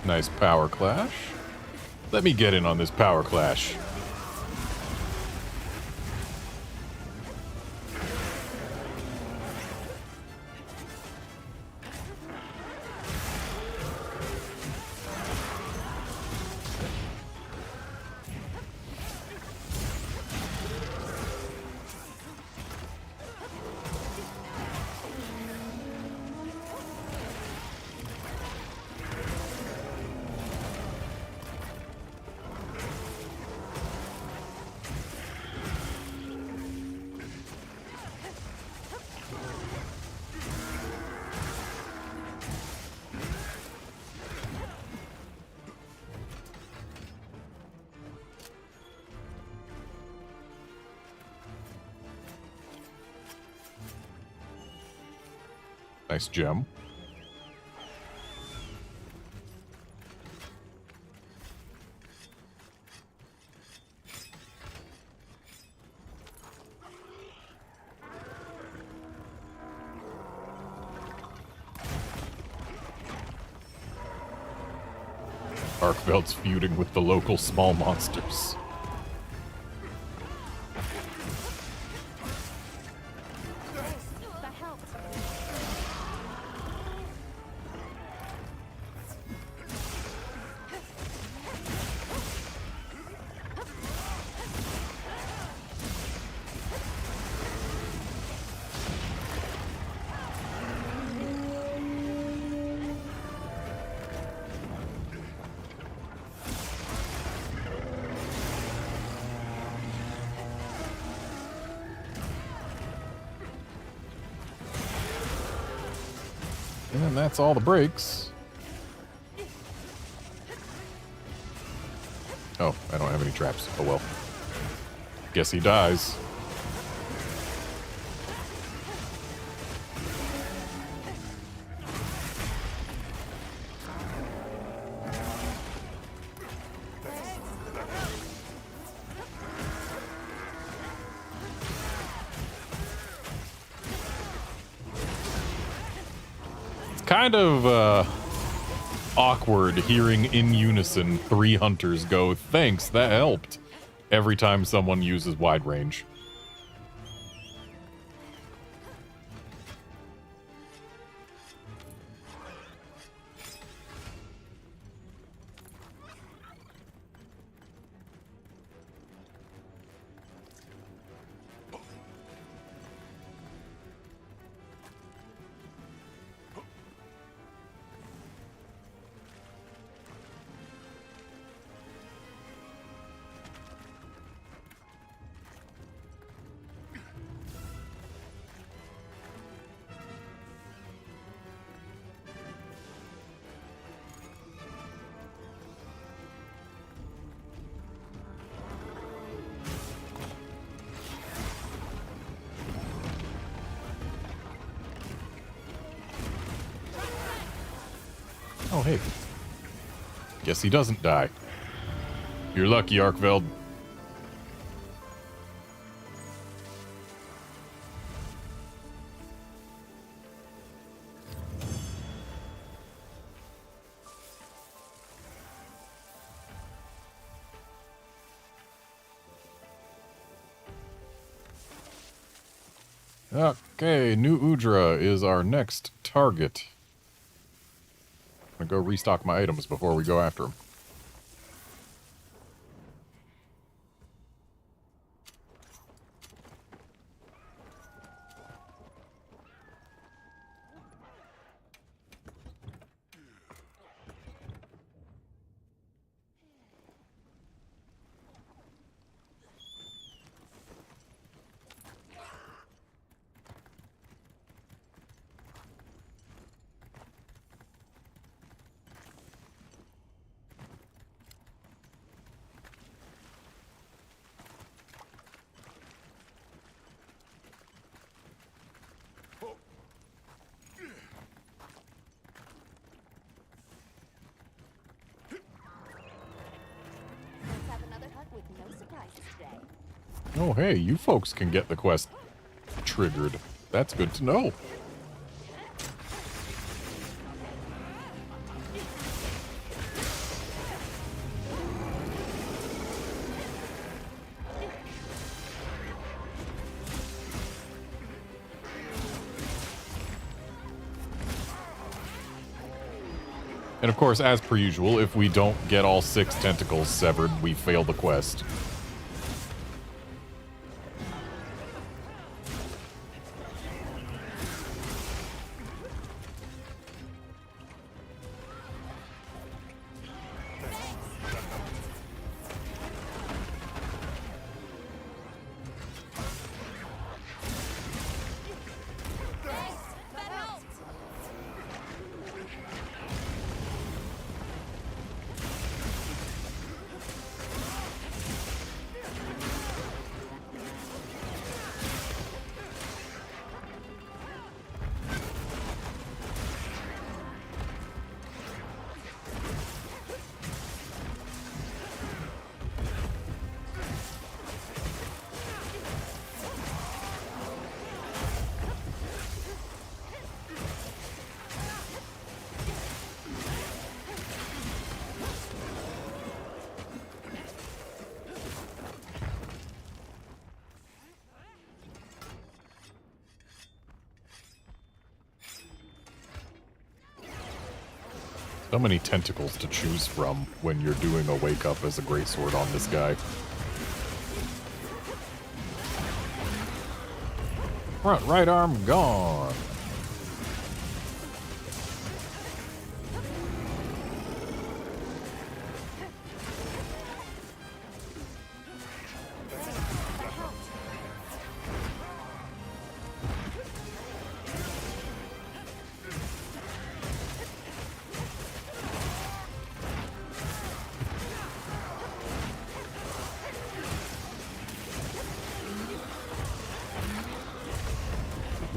Nice power clash. Let me get in on this power clash. Nice gem. Arkveld's feuding with the local small monsters. That helped. And that's all the breaks. Oh, I don't have any traps. Oh well. Guess he dies. Kind of awkward hearing in unison 3 hunters go, thanks, that helped, every time someone uses wide range. Oh, hey. Guess he doesn't die. You're lucky, Arkveld. Okay, New Udra is our next target. I'm gonna go restock my items before we go after him. Let's have another hunt with no surprises today. Oh, hey, you folks can get the quest triggered. That's good to know. And of course, as per usual, if we don't get all 6 tentacles severed, we fail the quest. That helped. So many tentacles to choose from when you're doing a wake up as a greatsword on this guy. Front right arm gone.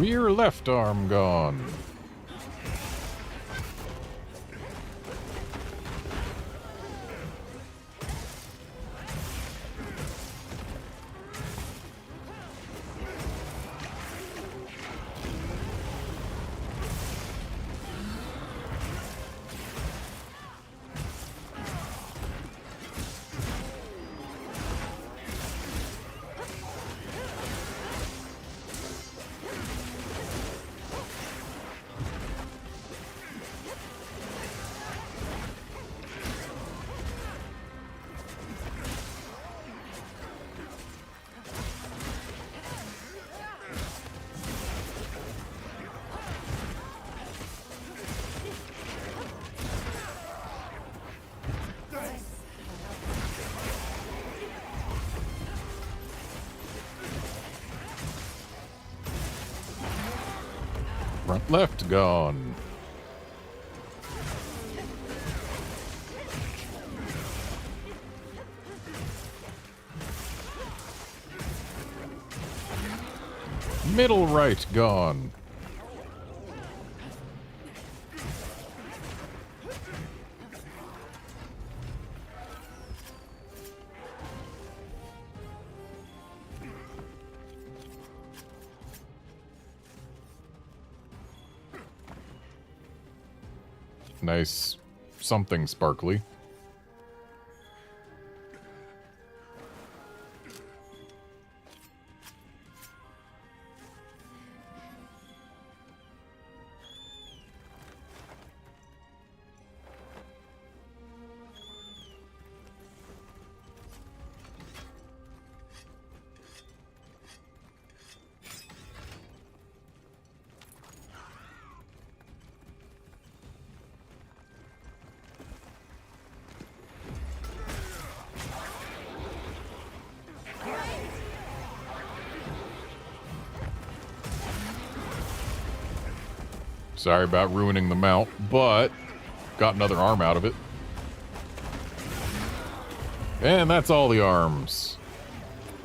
Rear left arm gone. Front left gone. Middle right gone. Nice something sparkly. Sorry about ruining the mount, but got another arm out of it. And that's all the arms.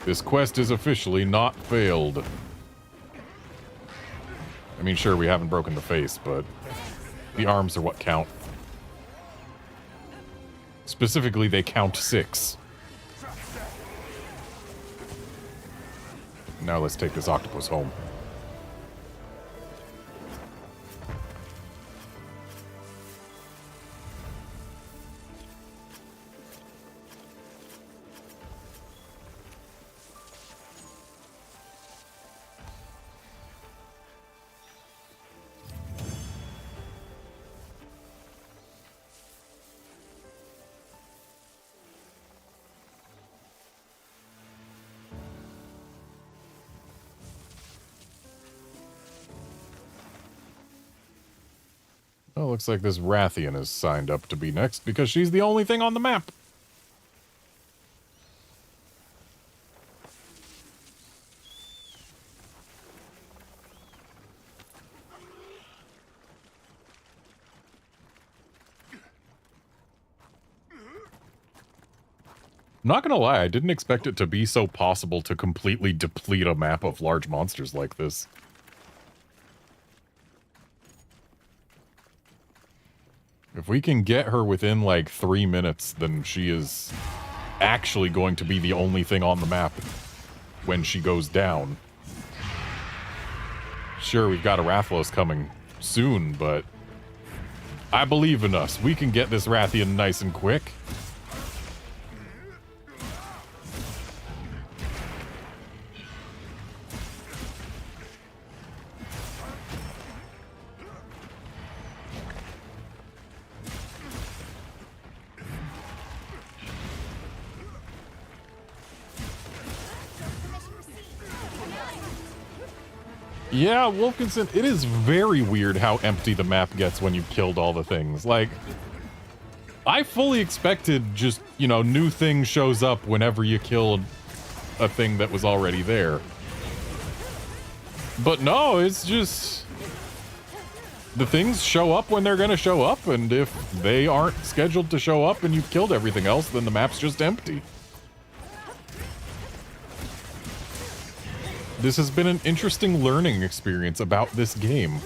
This quest is officially not failed. I mean, sure, we haven't broken the face, but the arms are what count. Specifically, they count 6. Now let's take this octopus home. Well, looks like this Rathian is signed up to be next because she's the only thing on the map. Not gonna lie, I didn't expect it to be so possible to completely deplete a map of large monsters like this. If we can get her within, like, 3 minutes, then she is actually going to be the only thing on the map when she goes down. Sure, we've got a Rathalos coming soon, but I believe in us. We can get this Rathian nice and quick. Yeah, Wolfkinson, it is very weird how empty the map gets when you've killed all the things. Like, I fully expected just, you know, new thing shows up whenever you kill a thing that was already there. But no, it's just... the things show up when they're gonna show up, and if they aren't scheduled to show up and you've killed everything else, then the map's just empty. This has been an interesting learning experience about this game.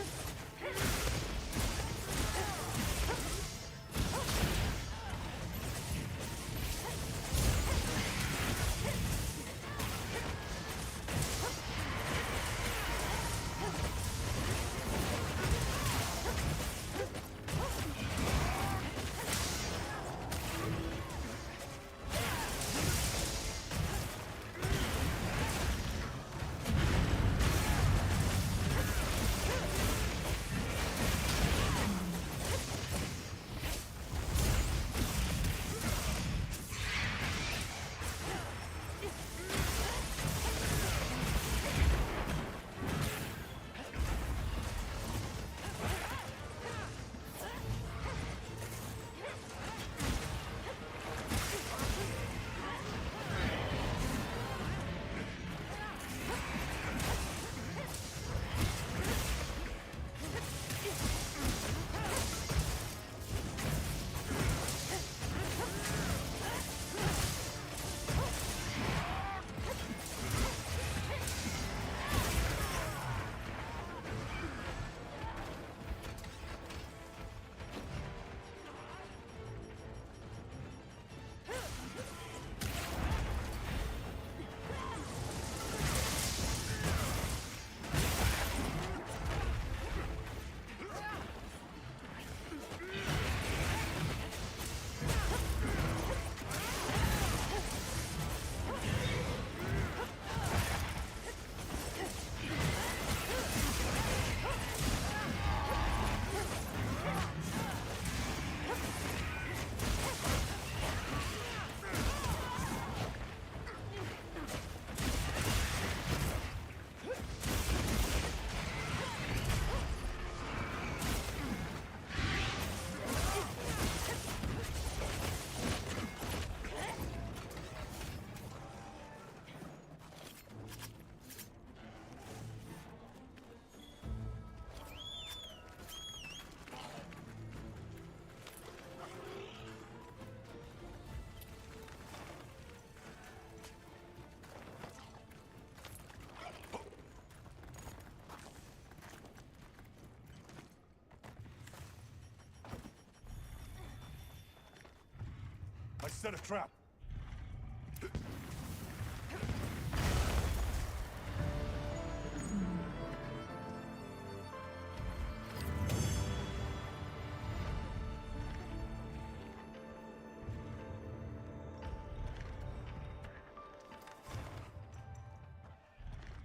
I set a trap.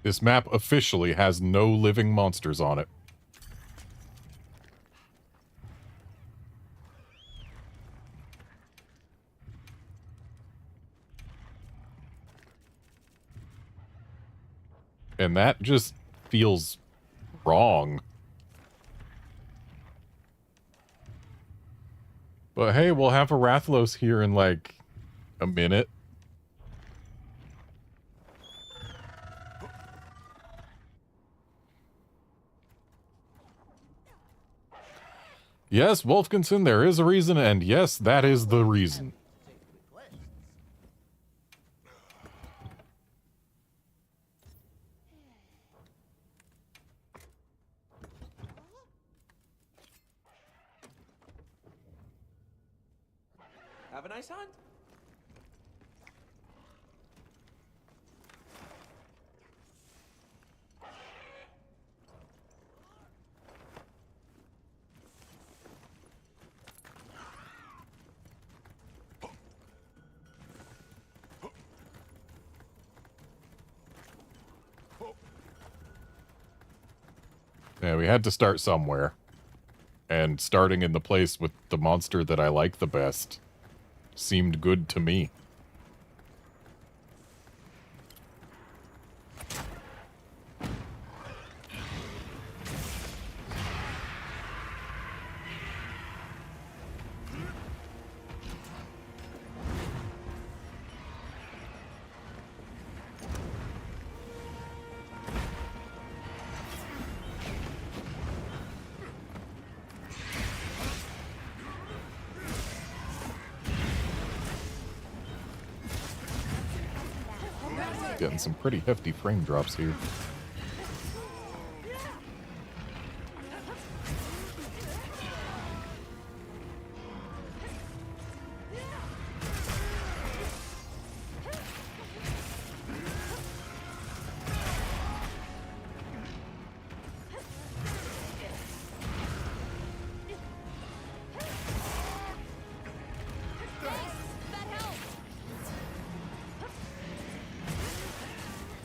This map officially has no living monsters on it. And that just feels wrong. But hey, we'll have a Rathlos here in like a minute. Yes, Wolfkinson, there is a reason, and yes, that is the reason. Have a nice hunt. Yeah, we had to start somewhere. And starting in the place with the monster that I like the best seemed good to me. Getting some pretty hefty frame drops here.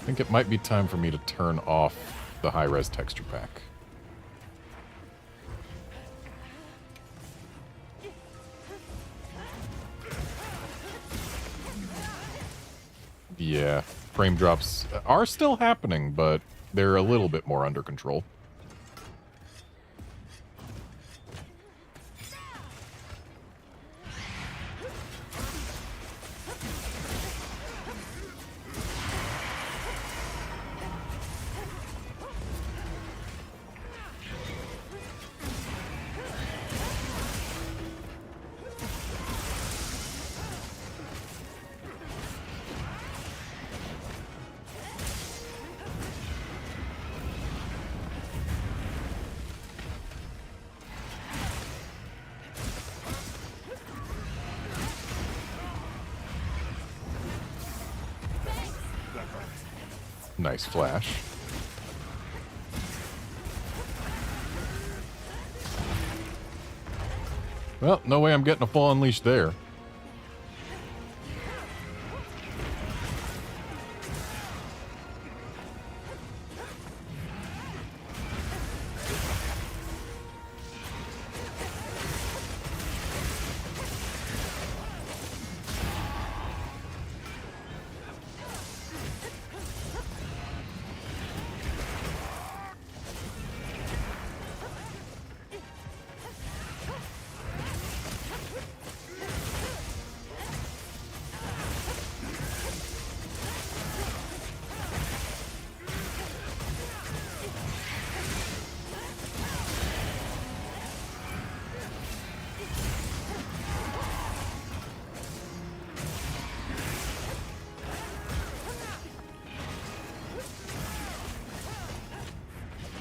I think it might be time for me to turn off the high-res texture pack. Yeah, frame drops are still happening, but they're a little bit more under control. Nice flash. Well, no way I'm getting a full unleash there.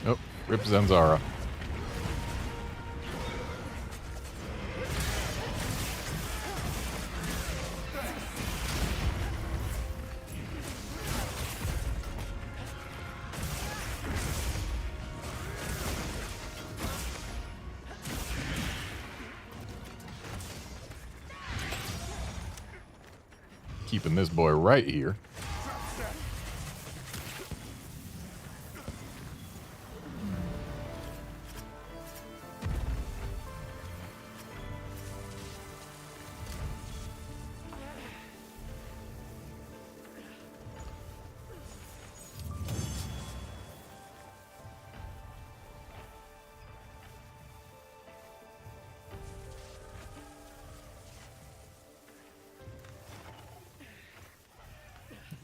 Oh, rip Zanzara. Keeping this boy right here.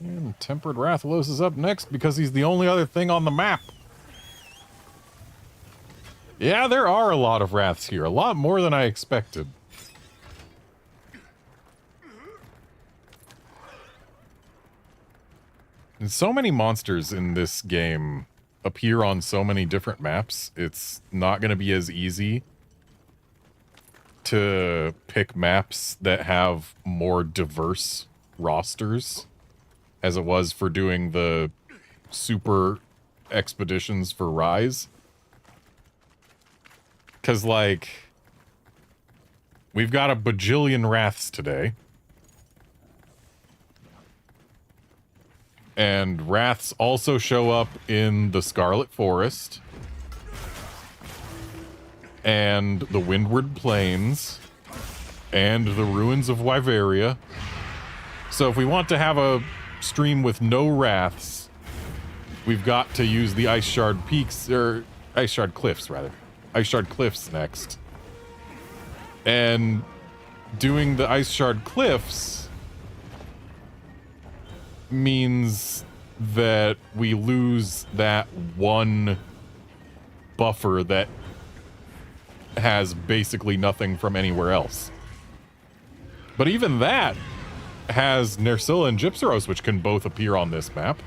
And Tempered Rathalos is up next because he's the only other thing on the map. Yeah, there are a lot of Wraths here. A lot more than I expected. And so many monsters in this game appear on so many different maps. It's not going to be as easy to pick maps that have more diverse rosters as it was for doing the super expeditions for Rise. Because, like, we've got a bajillion Wraths today. And Wraths also show up in the Scarlet Forest. And the Windward Plains. And the Ruins of Wyveria. So if we want to have a stream with no Wraths, we've got to use the Ice Shard Peaks, or Ice Shard Cliffs, rather. Ice Shard Cliffs next. And doing the Ice Shard Cliffs means that we lose that one buffer that has basically nothing from anywhere else. But even that has Nersilla and Gypsaros, which can both appear on this map.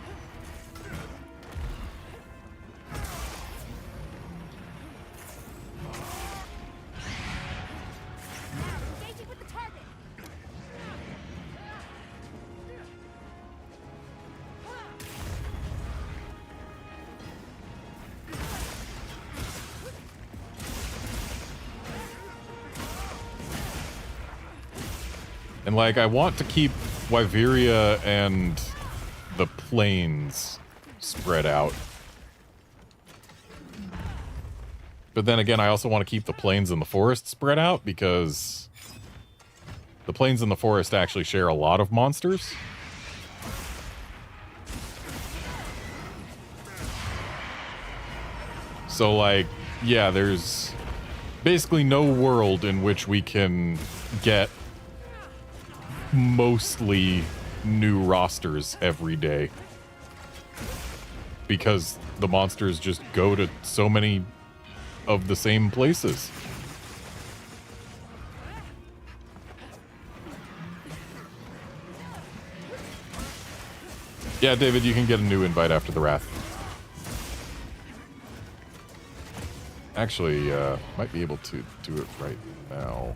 Engaging with the target. And, like, I want to keep Wyveria and the plains spread out. But then again, I also want to keep the plains and the forest spread out because the plains and the forest actually share a lot of monsters. So, like, yeah, there's basically no world in which we can get mostly new rosters every day. Because the monsters just go to so many of the same places. Yeah, David, you can get a new invite after the Wrath. Actually, might be able to do it right now.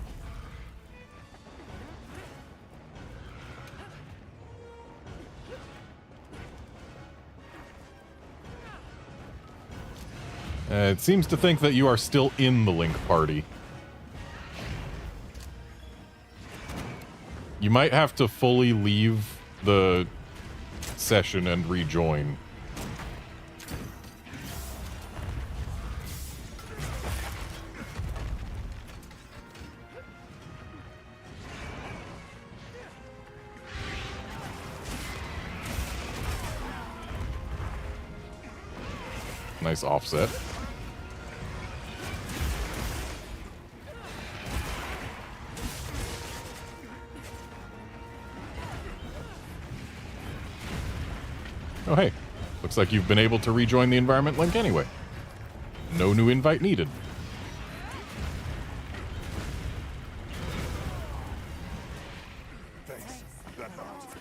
It seems to think that you are still in the Link party. You might have to fully leave the session and rejoin. Nice offset. Oh, hey. Looks like you've been able to rejoin the environment link anyway. No new invite needed. Thanks. That helped.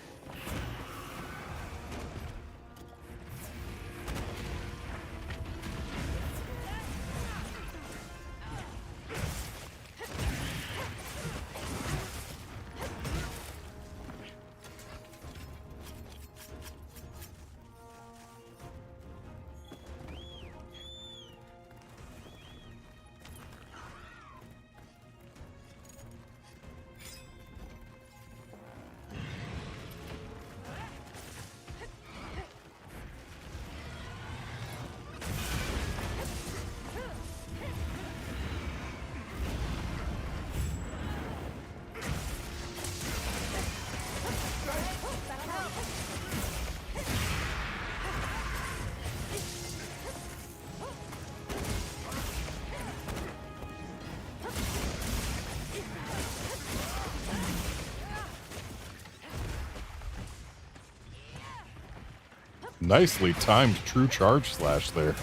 Nicely timed true charge slash there.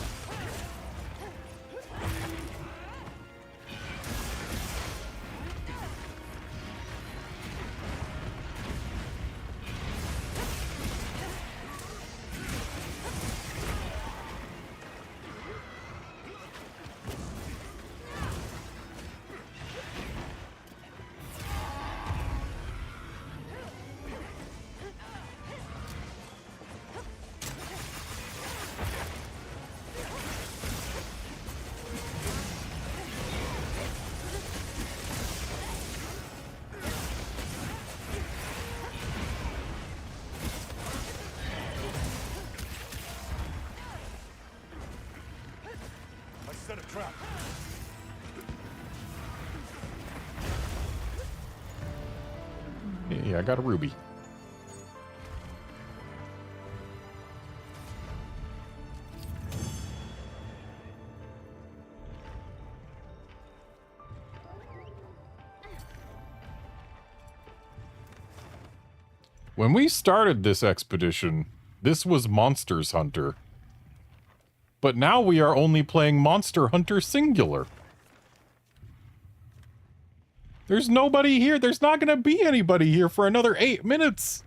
I set a trap. Yeah, I got a ruby. When we started this expedition, this was Monsters Hunter. But now we are only playing Monster Hunter Singular. There's nobody here. There's not going to be anybody here for another 8 minutes.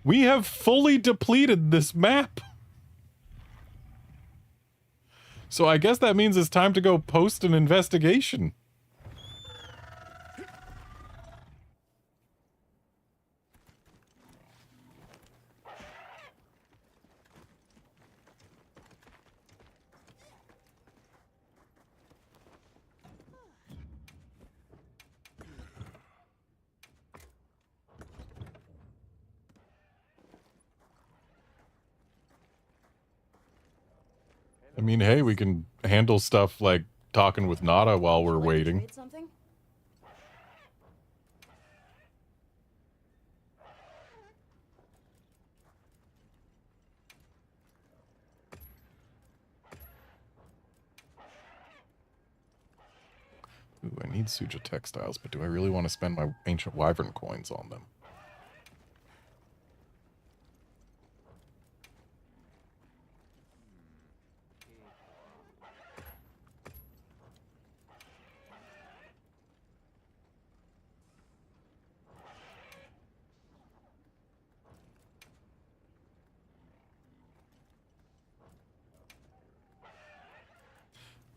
We have fully depleted this map. So I guess that means it's time to go post an investigation. I mean, hey, we can handle stuff like talking with Nada while we're waiting. Trade something? Ooh, I need Suja textiles, but do I really want to spend my ancient wyvern coins on them?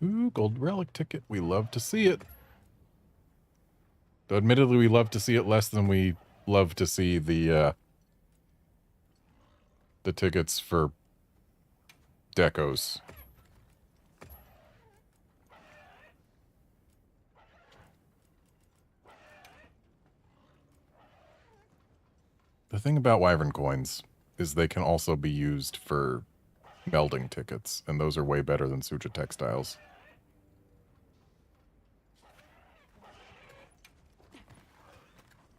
Ooh, gold relic ticket. We love to see it. Though admittedly, we love to see it less than we love to see the tickets for decos. The thing about wyvern coins is they can also be used for melding tickets, and those are way better than Suja textiles.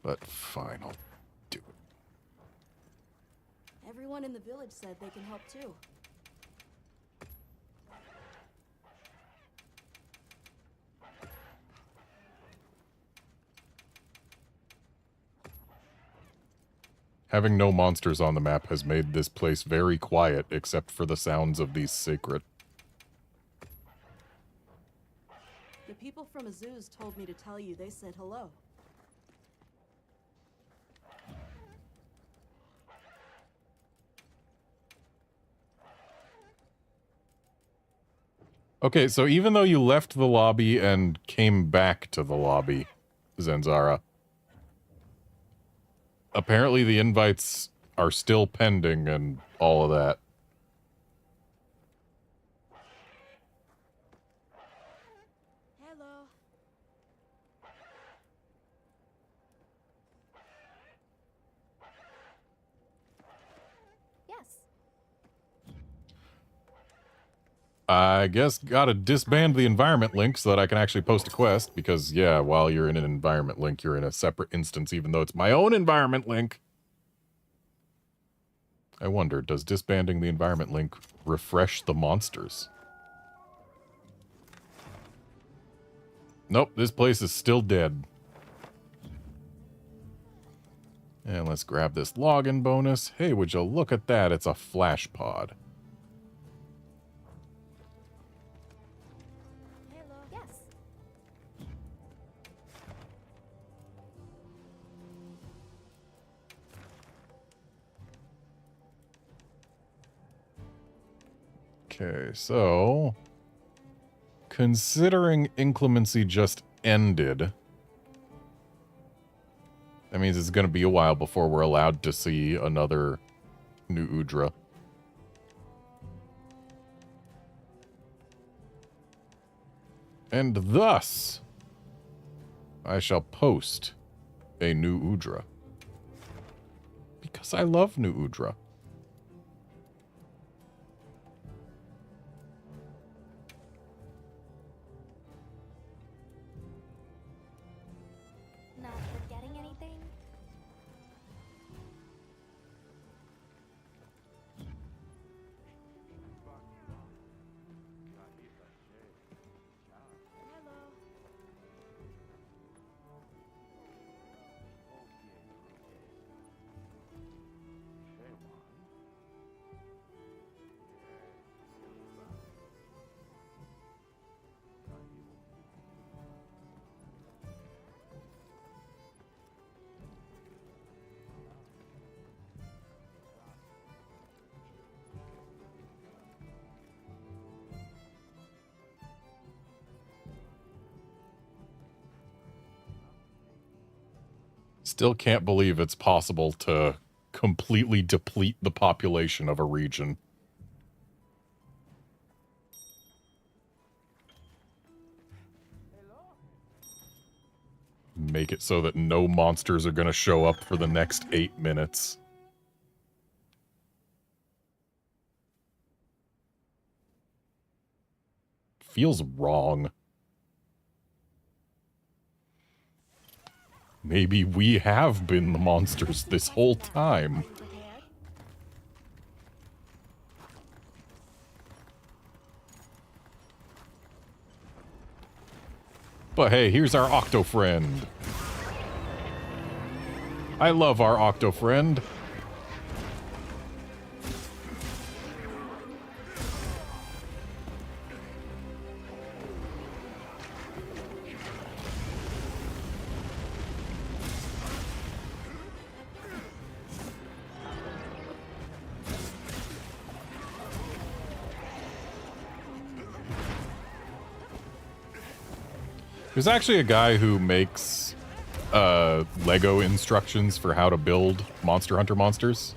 But fine, I'll do it. Everyone in the village said they can help too. Having no monsters on the map has made this place very quiet, except for the sounds of these sacred. The people from Azuz told me to tell you they said hello. Okay, so even though you left the lobby and came back to the lobby, Zenzara, apparently the invites are still pending and all of that. Hello. Yes. I guess gotta disband the environment link so that I can actually post a quest, because, yeah, while you're in an environment link, you're in a separate instance, even though it's my own environment link. I wonder, does disbanding the environment link refresh the monsters? Nope, this place is still dead. And let's grab this login bonus. Hey, would you look at that? It's a flash pod. Hello. Yes. Okay, so considering inclemency just ended, that means it's going to be a while before we're allowed to see another new Udra. And thus, I shall post a new Udra. Because I love new Udra. Not forgetting anything? Hello. Still can't believe it's possible to completely deplete the population of a region. Make it so that no monsters are going to show up for the next 8 minutes. Feels wrong. Maybe we have been the monsters this whole time. But hey, here's our Octo friend. I love our Octo friend. There's actually a guy who makes Lego instructions for how to build Monster Hunter monsters.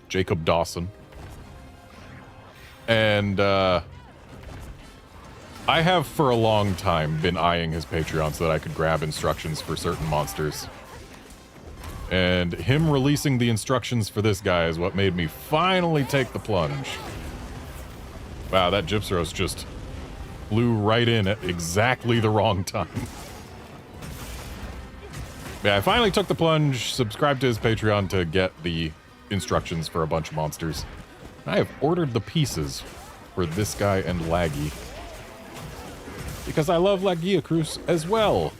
Jacob Dawson. And I have for a long time been eyeing his Patreon so that I could grab instructions for certain monsters. And him releasing the instructions for this guy is what made me finally take the plunge. Wow, that Gypsyros just flew right in at exactly the wrong time. Yeah, I finally took the plunge, subscribed to his Patreon to get the instructions for a bunch of monsters. I have ordered the pieces for this guy and Laggy. Because I love Lagiacruz as well.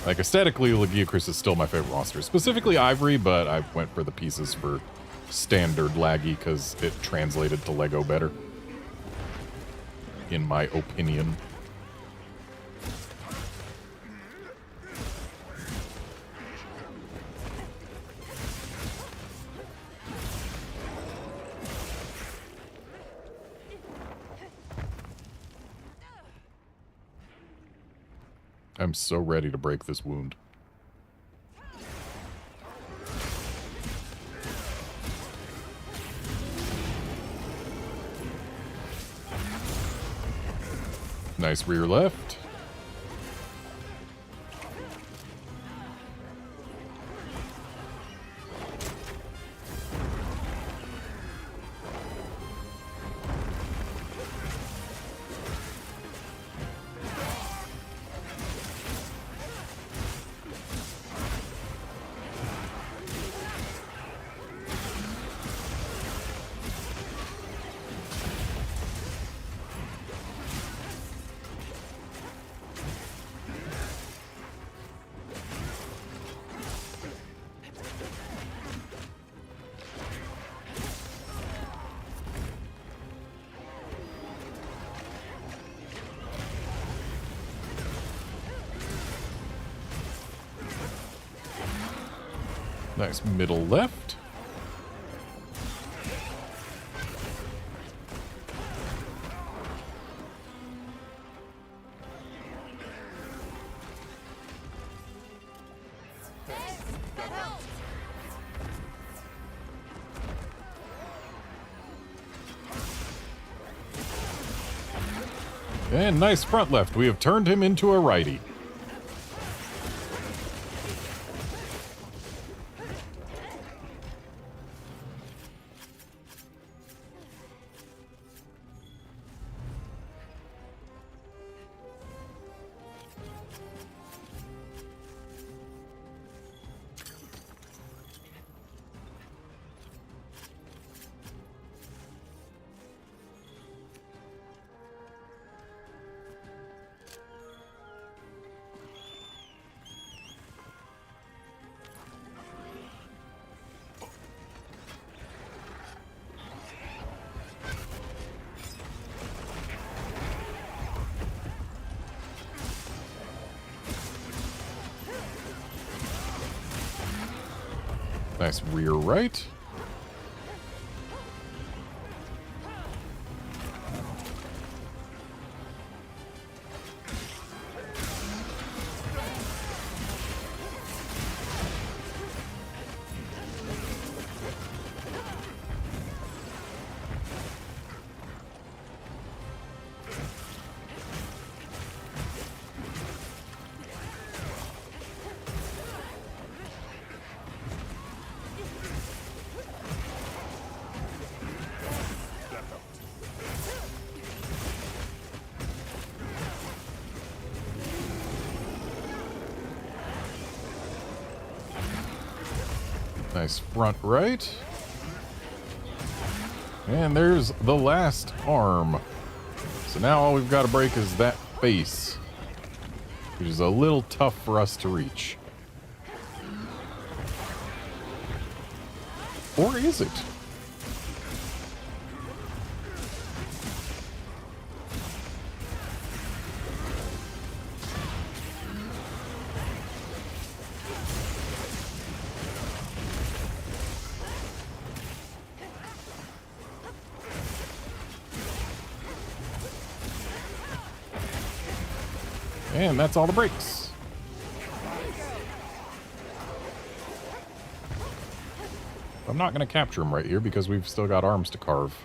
Like, aesthetically, Lagiacruz is still my favorite monster. Specifically Ivory, but I went for the pieces for standard Laggy because it translated to Lego better. In my opinion. I'm so ready to break this wound. Nice rear left. Nice middle left. And nice front left. We have turned him into a righty. Nice rear right. Nice front right. And there's the last arm. So now all we've got to break is that face, which is a little tough for us to reach. Or is it? And that's all the breaks. I'm not going to capture him right here because we've still got arms to carve.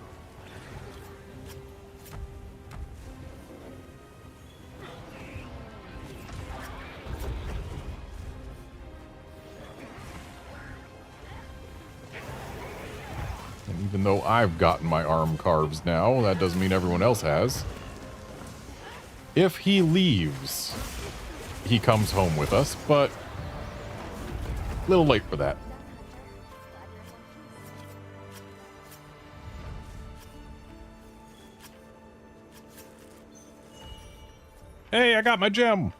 And even though I've gotten my arm carves now, that doesn't mean everyone else has. If he leaves, he comes home with us, but a little late for that. Hey, I got my gem!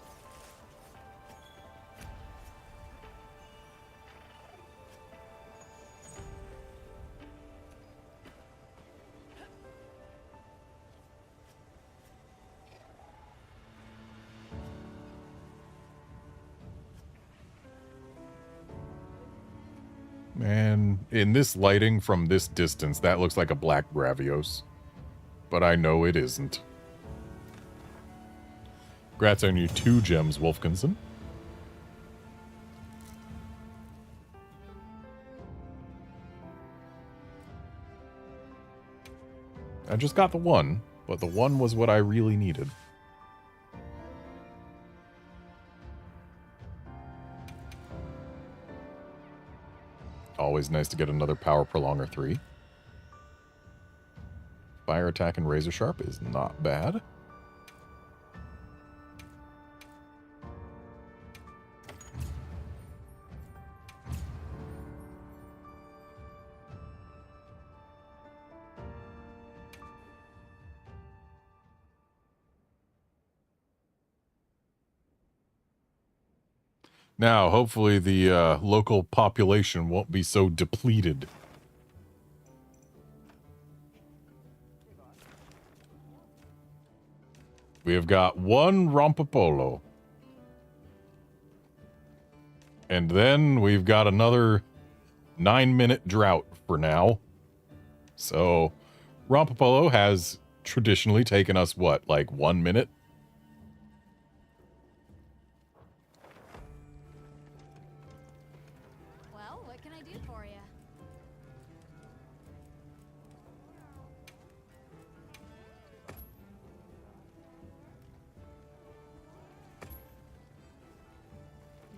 Man, in this lighting from this distance, that looks like a black Gravios. But I know it isn't. Congrats on your 2 gems, Wolfkinson. I just got the 1, but the 1 was what I really needed. Always nice to get another power prolonger 3. Fire attack and razor sharp is not bad. Now, hopefully the local population won't be so depleted. We have got 1 Rompopolo. And then we've got another 9-minute drought for now. So, Rompopolo has traditionally taken us, what, like 1 minute? Well, what can I do for you?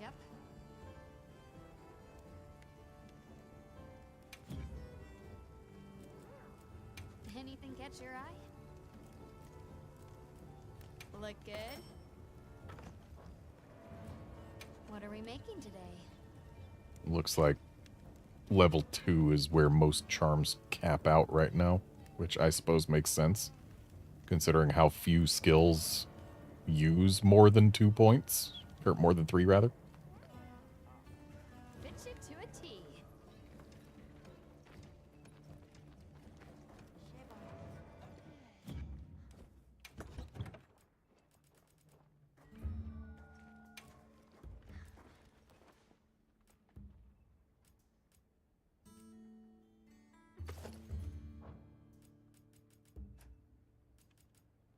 Yep. Anything catch your eye? Look good? What are we making today? Looks like level 2 is where most charms cap out right now, which I suppose makes sense, considering how few skills use more than 2 points, or more than 3 rather. Fit you to a T.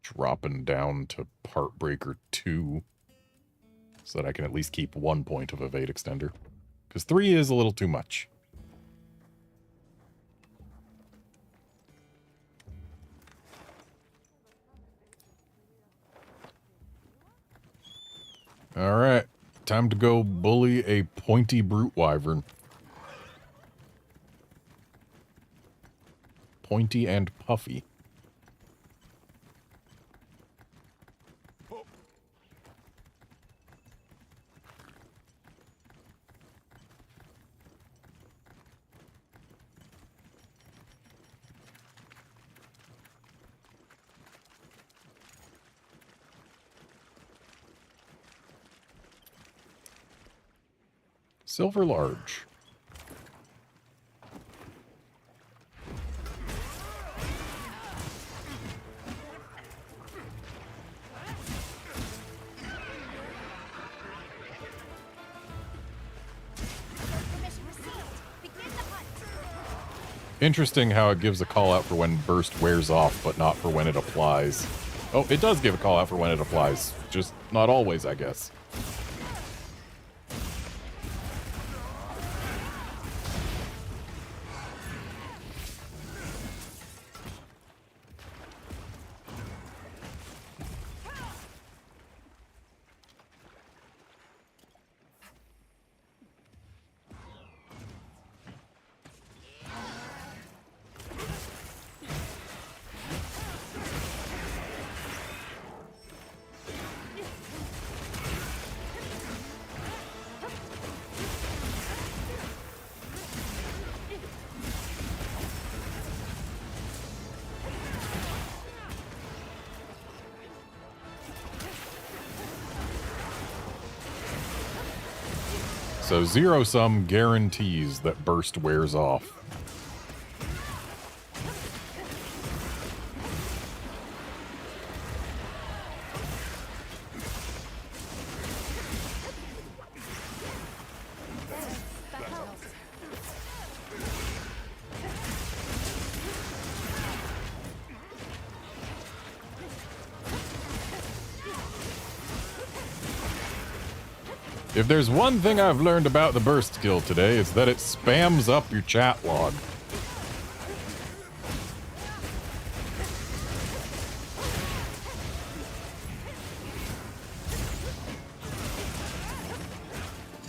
Dropping down to Part Breaker 2 so that I can at least keep 1 point of evade extender, because 3 is a little too much. Alright, time to go bully a pointy brute wyvern. Pointy and puffy. Silver large. Permission received. Begin the hunt. Interesting how it gives a call out for when burst wears off, but not for when it applies. Oh, it does give a call out for when it applies. Just not always, I guess. So zero-sum guarantees that burst wears off. That helps. If there's one thing I've learned about the burst skill today, it's that it spams up your chat log.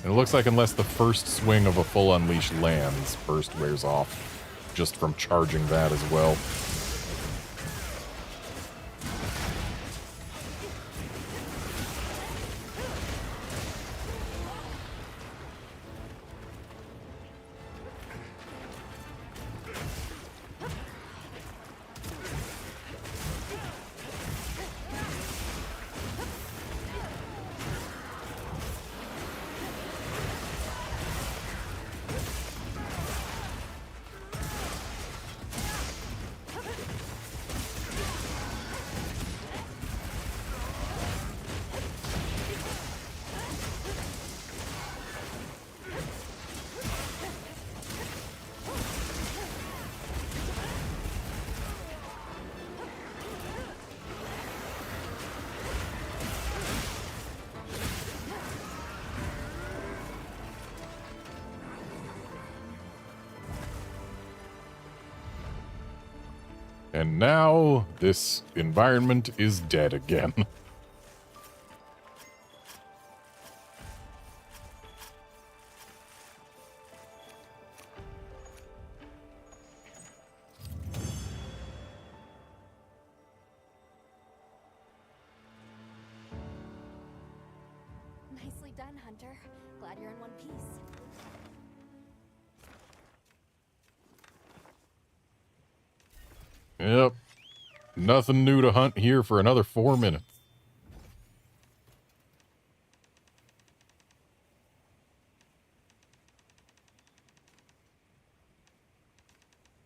And it looks like unless the first swing of a full unleash lands, burst wears off just from charging that as well. And now, this environment is dead again. Nicely done, Hunter. Glad you're in one piece. Yep. Nothing new to hunt here for another 4 minutes.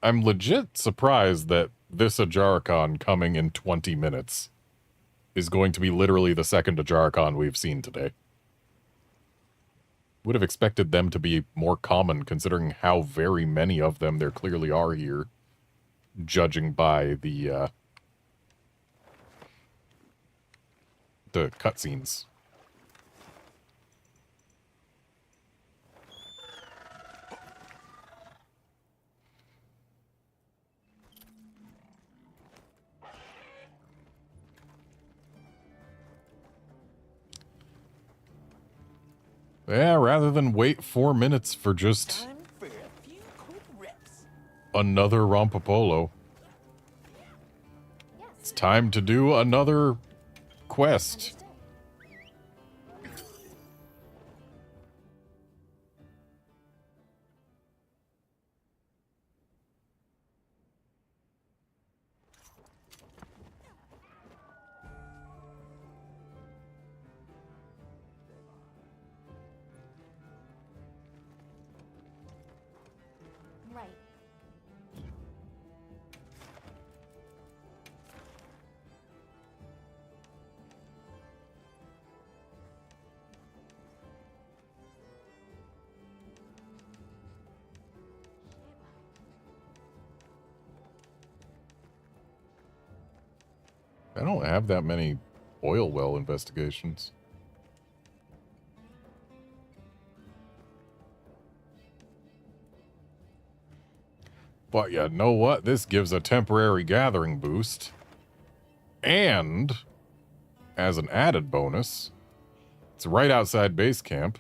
I'm legit surprised that this Ajaricon coming in 20 minutes is going to be literally the second Ajaricon we've seen today. Would have expected them to be more common considering how very many of them there clearly are here, judging by the cutscenes. Yeah, rather than wait 4 minutes for just Time for a few quick reps. another Rompopolo, Yes. it's time to do another quest. Understood. I don't have that many oil well investigations. But you know what? This gives a temporary gathering boost. And, as an added bonus, it's right outside base camp.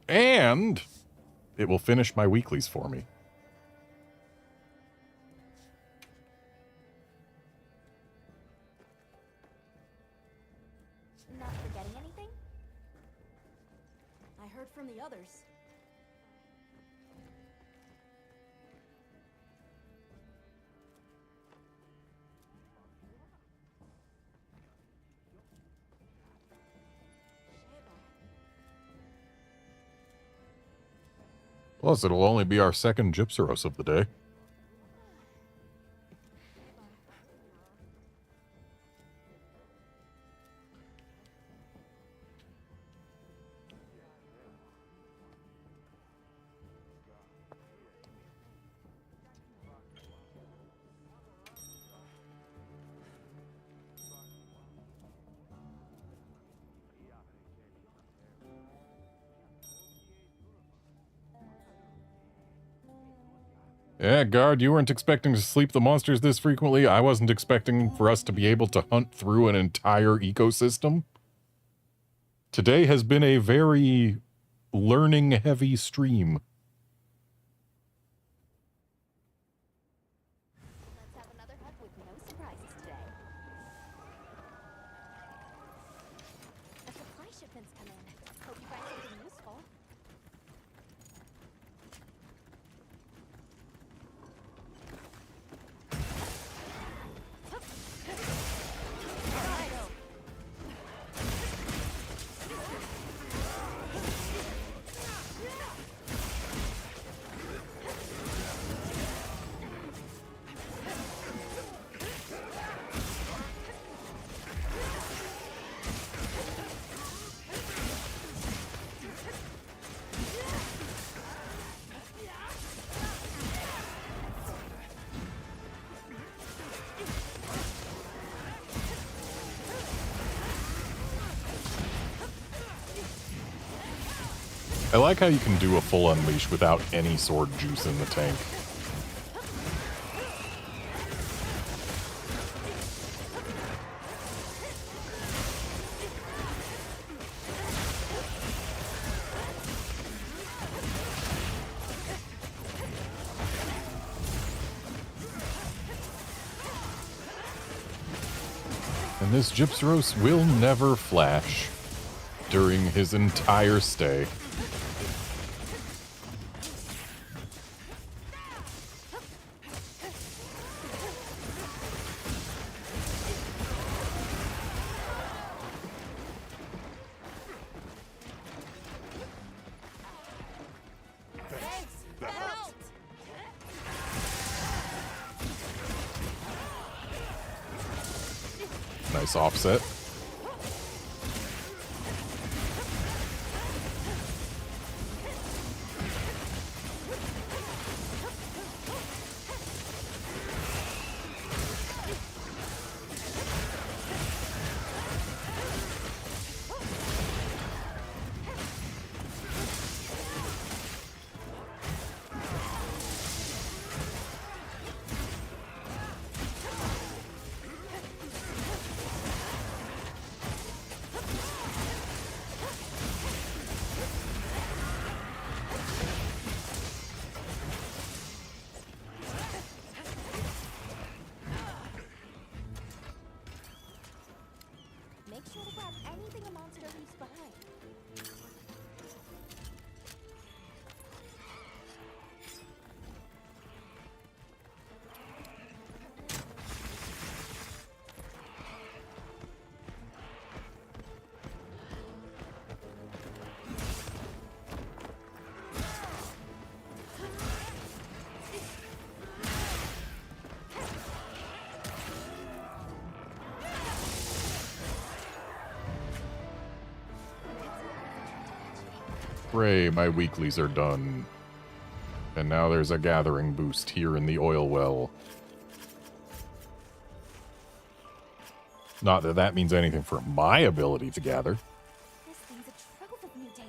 And it will finish my weeklies for me. Not forgetting anything? I heard from the others. Plus, it'll only be our second Gypseros of the day. Yeah, guard, you weren't expecting to sleep the monsters this frequently. I wasn't expecting for us to be able to hunt through an entire ecosystem. Today has been a very learning-heavy stream. Let's have another hunt with no surprises today. A supply shipment's come in. Hope you find something useful. I like how you can do a full unleash without any sword juice in the tank. And this Gypseros will never flash during his entire stay. Nice offset. Make sure to grab anything a monster leaves behind. Hooray, my weeklies are done. And now there's a gathering boost here in the oil well. Not that that means anything for my ability to gather. This thing's a trove of new data.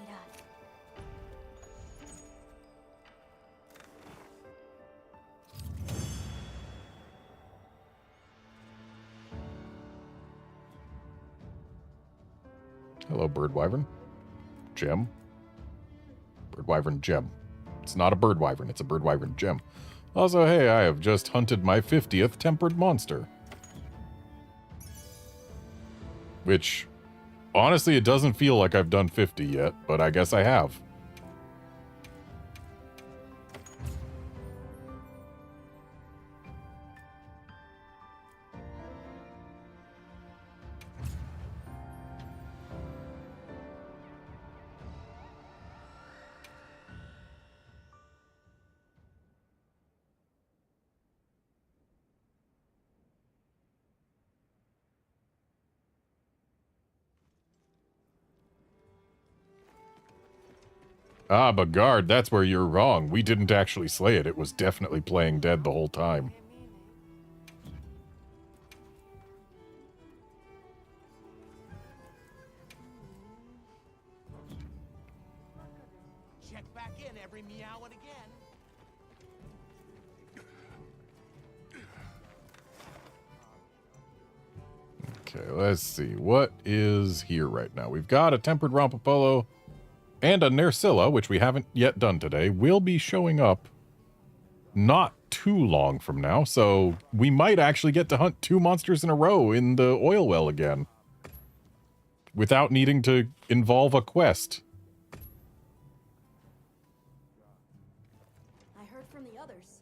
Hello, bird wyvern. Gem. Bird wyvern gem. It's not a bird wyvern, it's a bird wyvern gem. Also, hey, I have just hunted my 50th tempered monster. Which, honestly, it doesn't feel like I've done 50 yet, but I guess I have. Ah, Bagard, that's where you're wrong. We didn't actually slay it. It was definitely playing dead the whole time. Check back in every meow and again. Okay, let's see. What is here right now? We've got a tempered Rompopolo and a Nersilla, which we haven't yet done today, will be showing up not too long from now, so we might actually get to hunt 2 monsters in a row in the oil well again. Without needing to involve a quest. I heard from the others.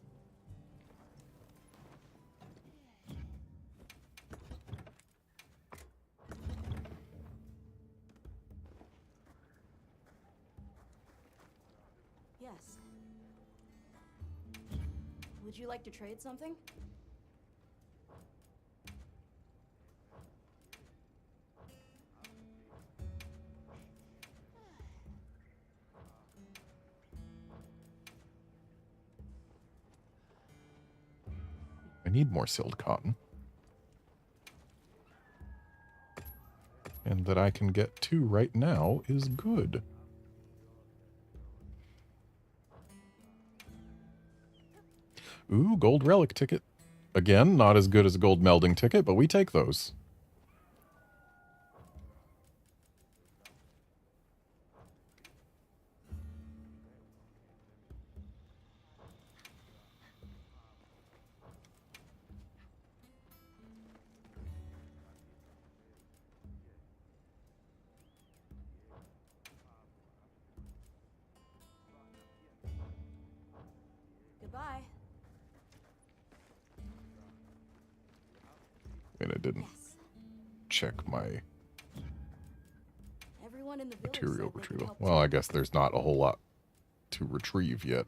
Yes. Would you like to trade something? I need more sealed cotton. And that I can get 2 right now is good. Ooh, gold relic ticket. Again, not as good as a gold melding ticket, but we take those. Goodbye. And I didn't Yes. check my Everyone in the village material said they could retrieval. help Well, I guess there's not a whole lot to retrieve yet.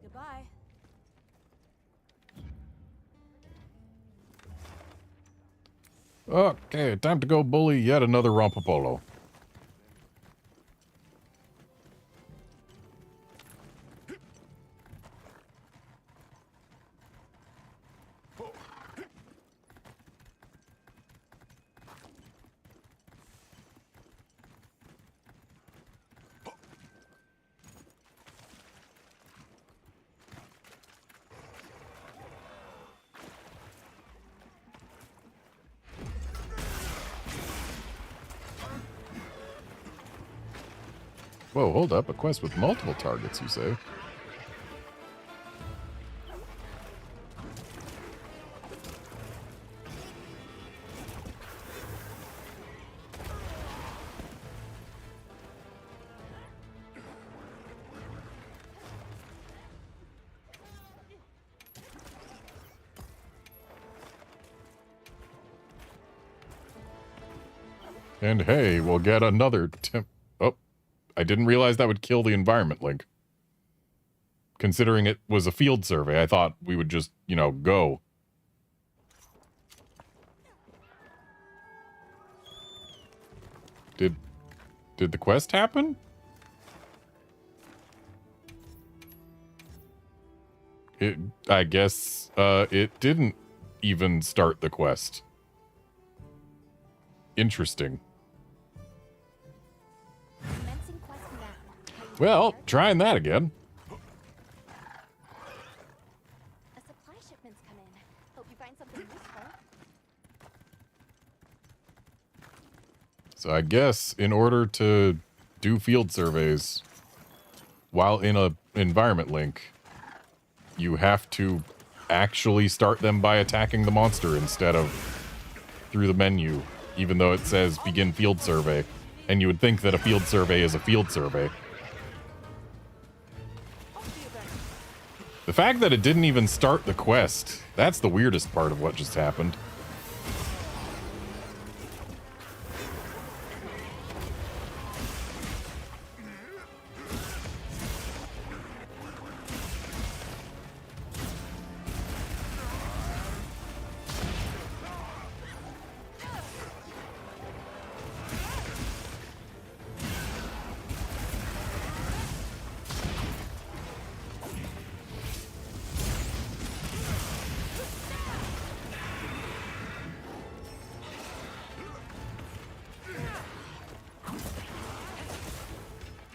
Goodbye. Okay, time to go bully yet another Rompopolo. Whoa, hold up. A quest with multiple targets, you say? And hey, we'll get another Oh, I didn't realize that would kill the environment link. Considering it was a field survey, I thought we would just, you know, go. Did the quest happen? I guess it didn't even start the quest. Interesting. Commencing quest now. Are you Well, prepared? trying that again. A supply shipment's come in. Hope you find something useful. So I guess in order to do field surveys while in a environment link, you have to actually start them by attacking the monster instead of through the menu, even though it says begin field survey. And you would think that a field survey is a field survey. The fact that it didn't even start the quest, that's the weirdest part of what just happened.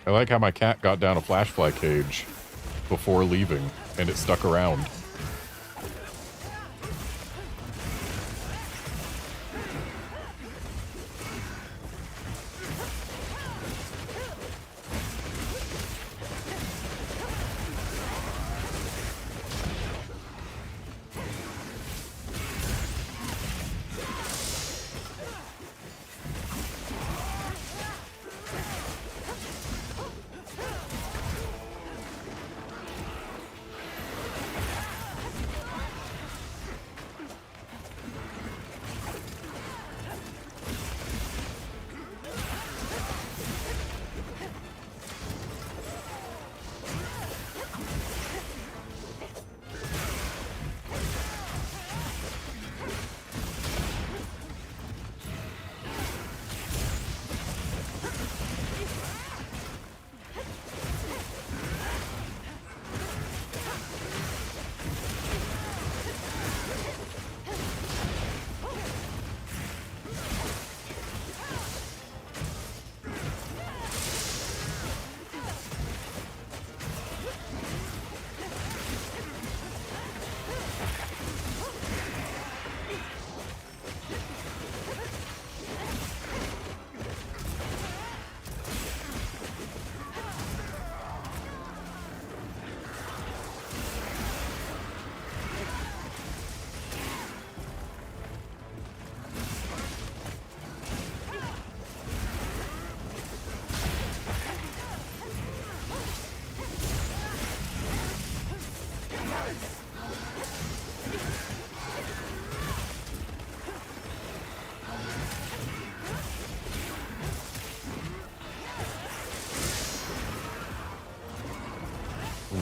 I like how my cat got down a flashfly cage before leaving, and it stuck around.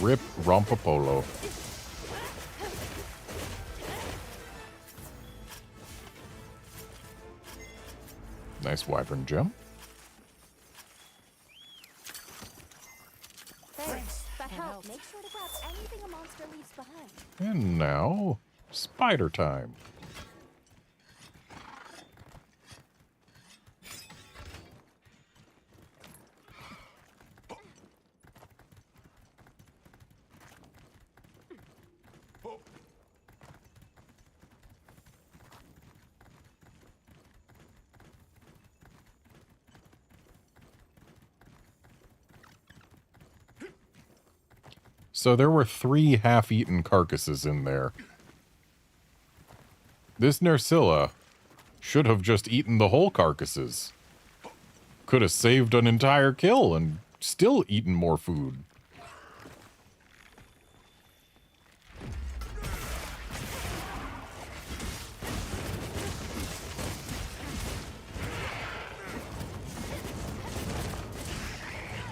Rip Rompapolo. Nice wyvern gem. Thanks. That helped. Make sure to grab anything a monster leaves behind. And now, spider time. So there were 3 half-eaten carcasses in there. This Nersilla should have just eaten the whole carcasses. Could have saved an entire kill and still eaten more food.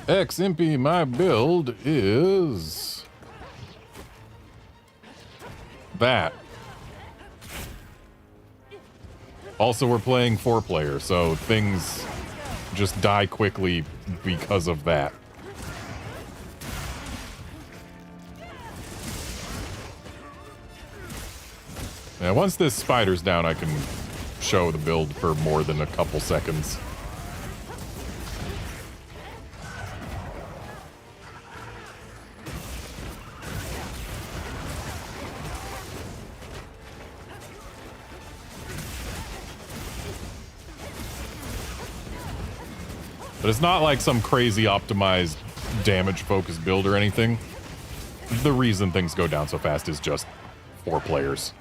XMP, my build is that. Also, we're playing 4-player, so things just die quickly because of that. Now, once this spider's down, I can show the build for more than a couple seconds. But it's not like some crazy optimized damage-focused build or anything. The reason things go down so fast is just 4 players.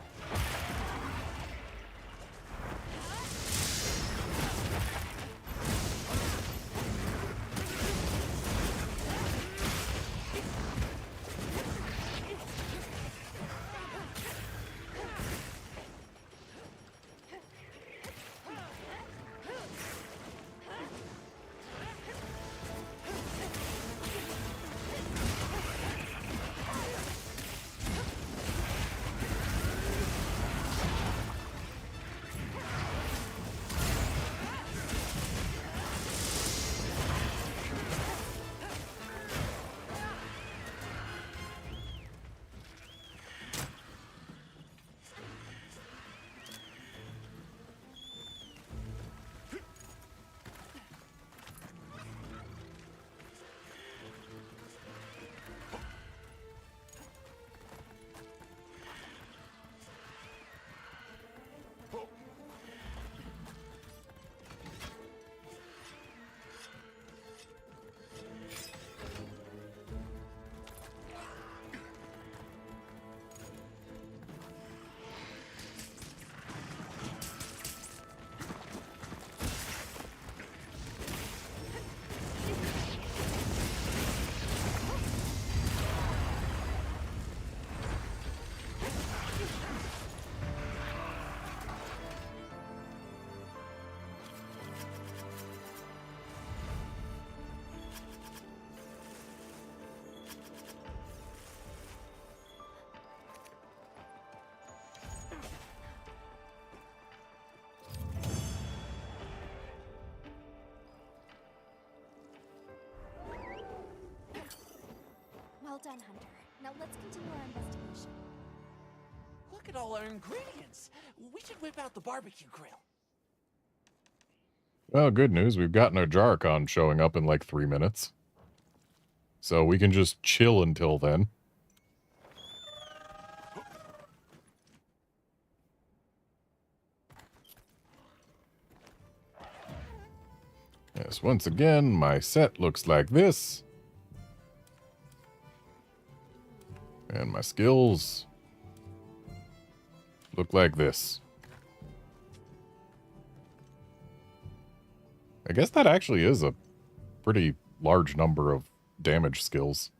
Well done, Hunter. Now let's continue our investigation. Look at all our ingredients. We should whip out the barbecue grill. Well, good news. We've gotten a Jarkon showing up in like 3 minutes. So we can just chill until then. Yes, once again, my set looks like this. And my skills look like this. I guess that actually is a pretty large number of damage skills.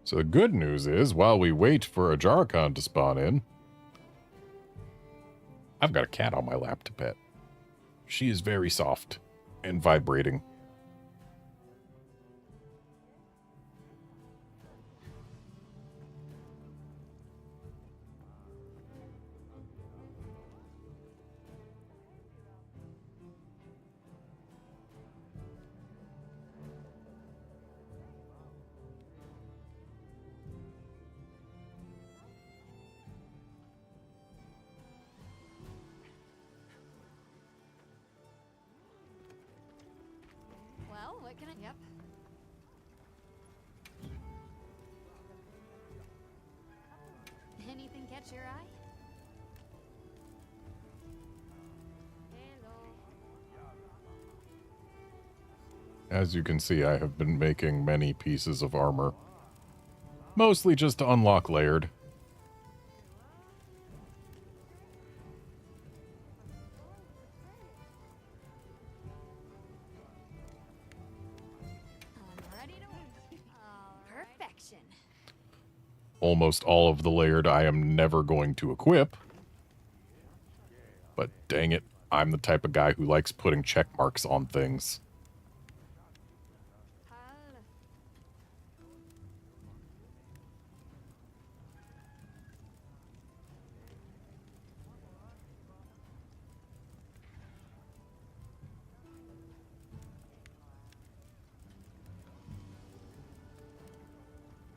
So the good news is, while we wait for a Jarkon to spawn in, I've got a cat on my lap to pet. She is very soft and vibrating. Well, what can I... Yep. Anything catch your eye? As you can see, I have been making many pieces of armor. Mostly just to unlock layered. I'm ready to work. Perfection. Almost all of the layered I am never going to equip. But dang it, I'm the type of guy who likes putting check marks on things.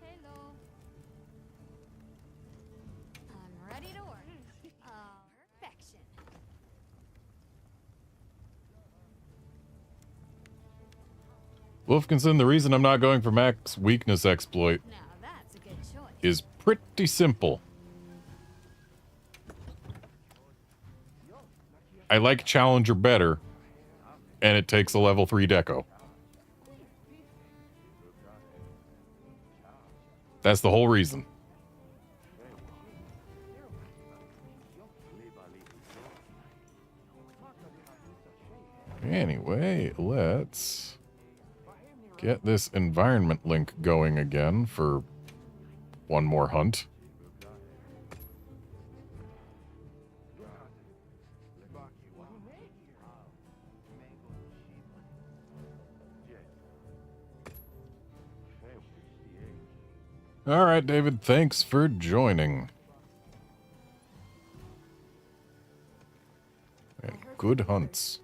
Hello. I'm ready to work. Perfection. Wolfkinson, the reason I'm not going for max weakness exploit Now that's a good choice. is pretty simple. I like Challenger better, and it takes a level 3 deco. That's the whole reason. Anyway, let's get this environment link going again for one more hunt. All right, David, thanks for joining. And good hunts.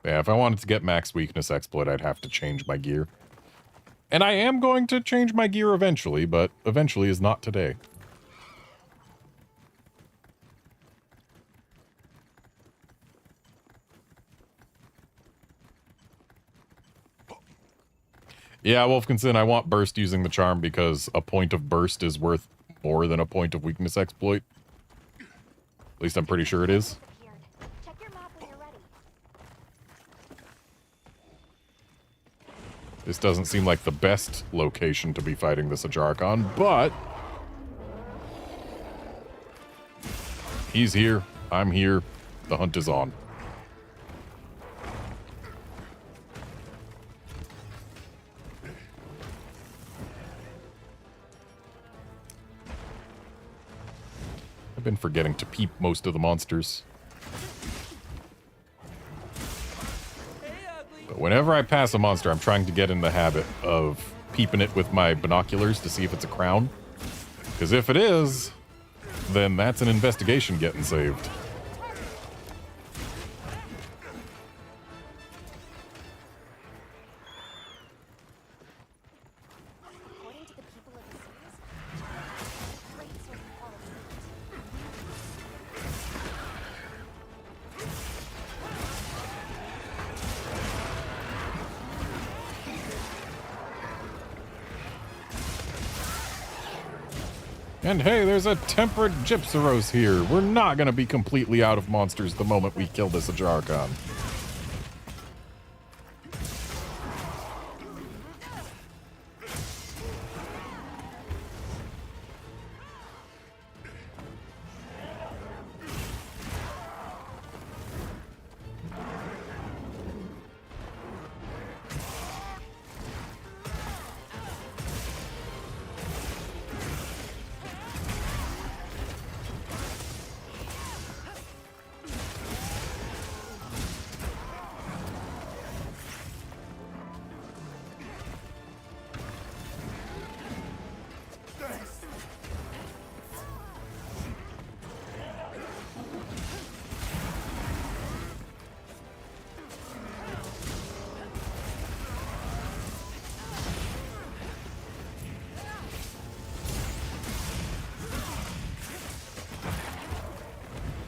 Yeah, if I wanted to get max weakness exploit, I'd have to change my gear. And I am going to change my gear eventually, but eventually is not today. Yeah, Wolfkinson, I want burst using the charm because a point of burst is worth more than a point of weakness exploit. At least I'm pretty sure it is. Check your map when you're ready. This doesn't seem like the best location to be fighting this Ajarkon, but he's here, I'm here, the hunt is on. I've been forgetting to peep most of the monsters. But whenever I pass a monster, I'm trying to get in the habit of peeping it with my binoculars to see if it's a crown. Because if it is, then that's an investigation getting saved. According to the people of the series, great sort of quality. And hey, there's a temperate Gypsaros here. We're not going to be completely out of monsters the moment we kill this Ajarkon.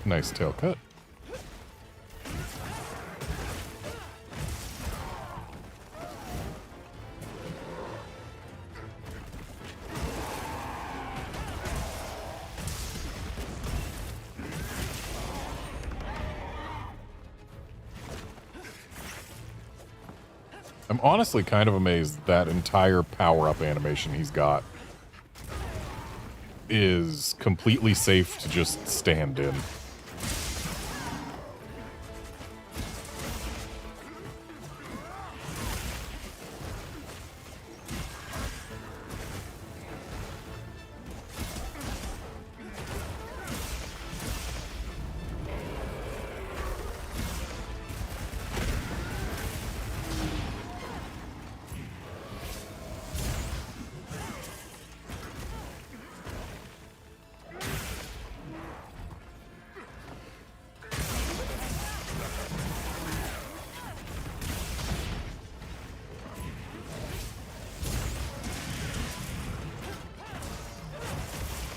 Nice tail cut. I'm honestly kind of amazed that entire power-up animation he's got is completely safe to just stand in.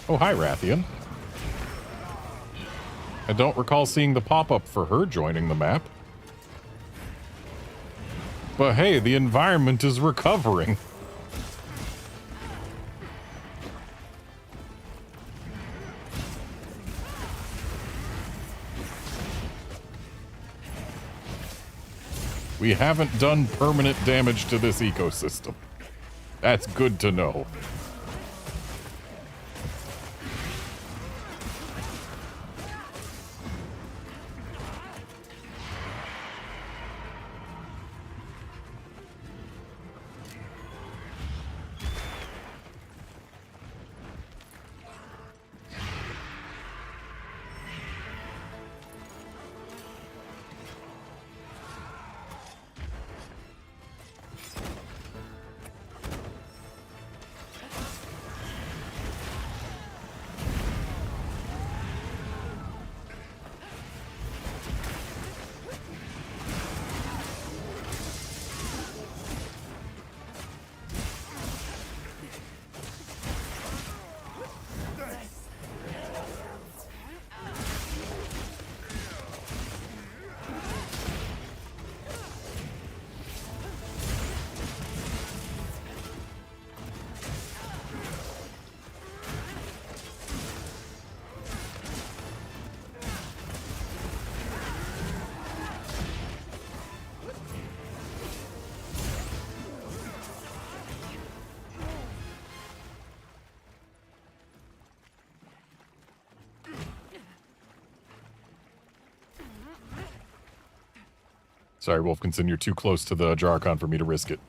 Oh, hi, Rathian. I don't recall seeing the pop-up for her joining the map. But hey, the environment is recovering. We haven't done permanent damage to this ecosystem. That's good to know. Sorry, Wolfkinson, you're too close to the Jarkon for me to risk it.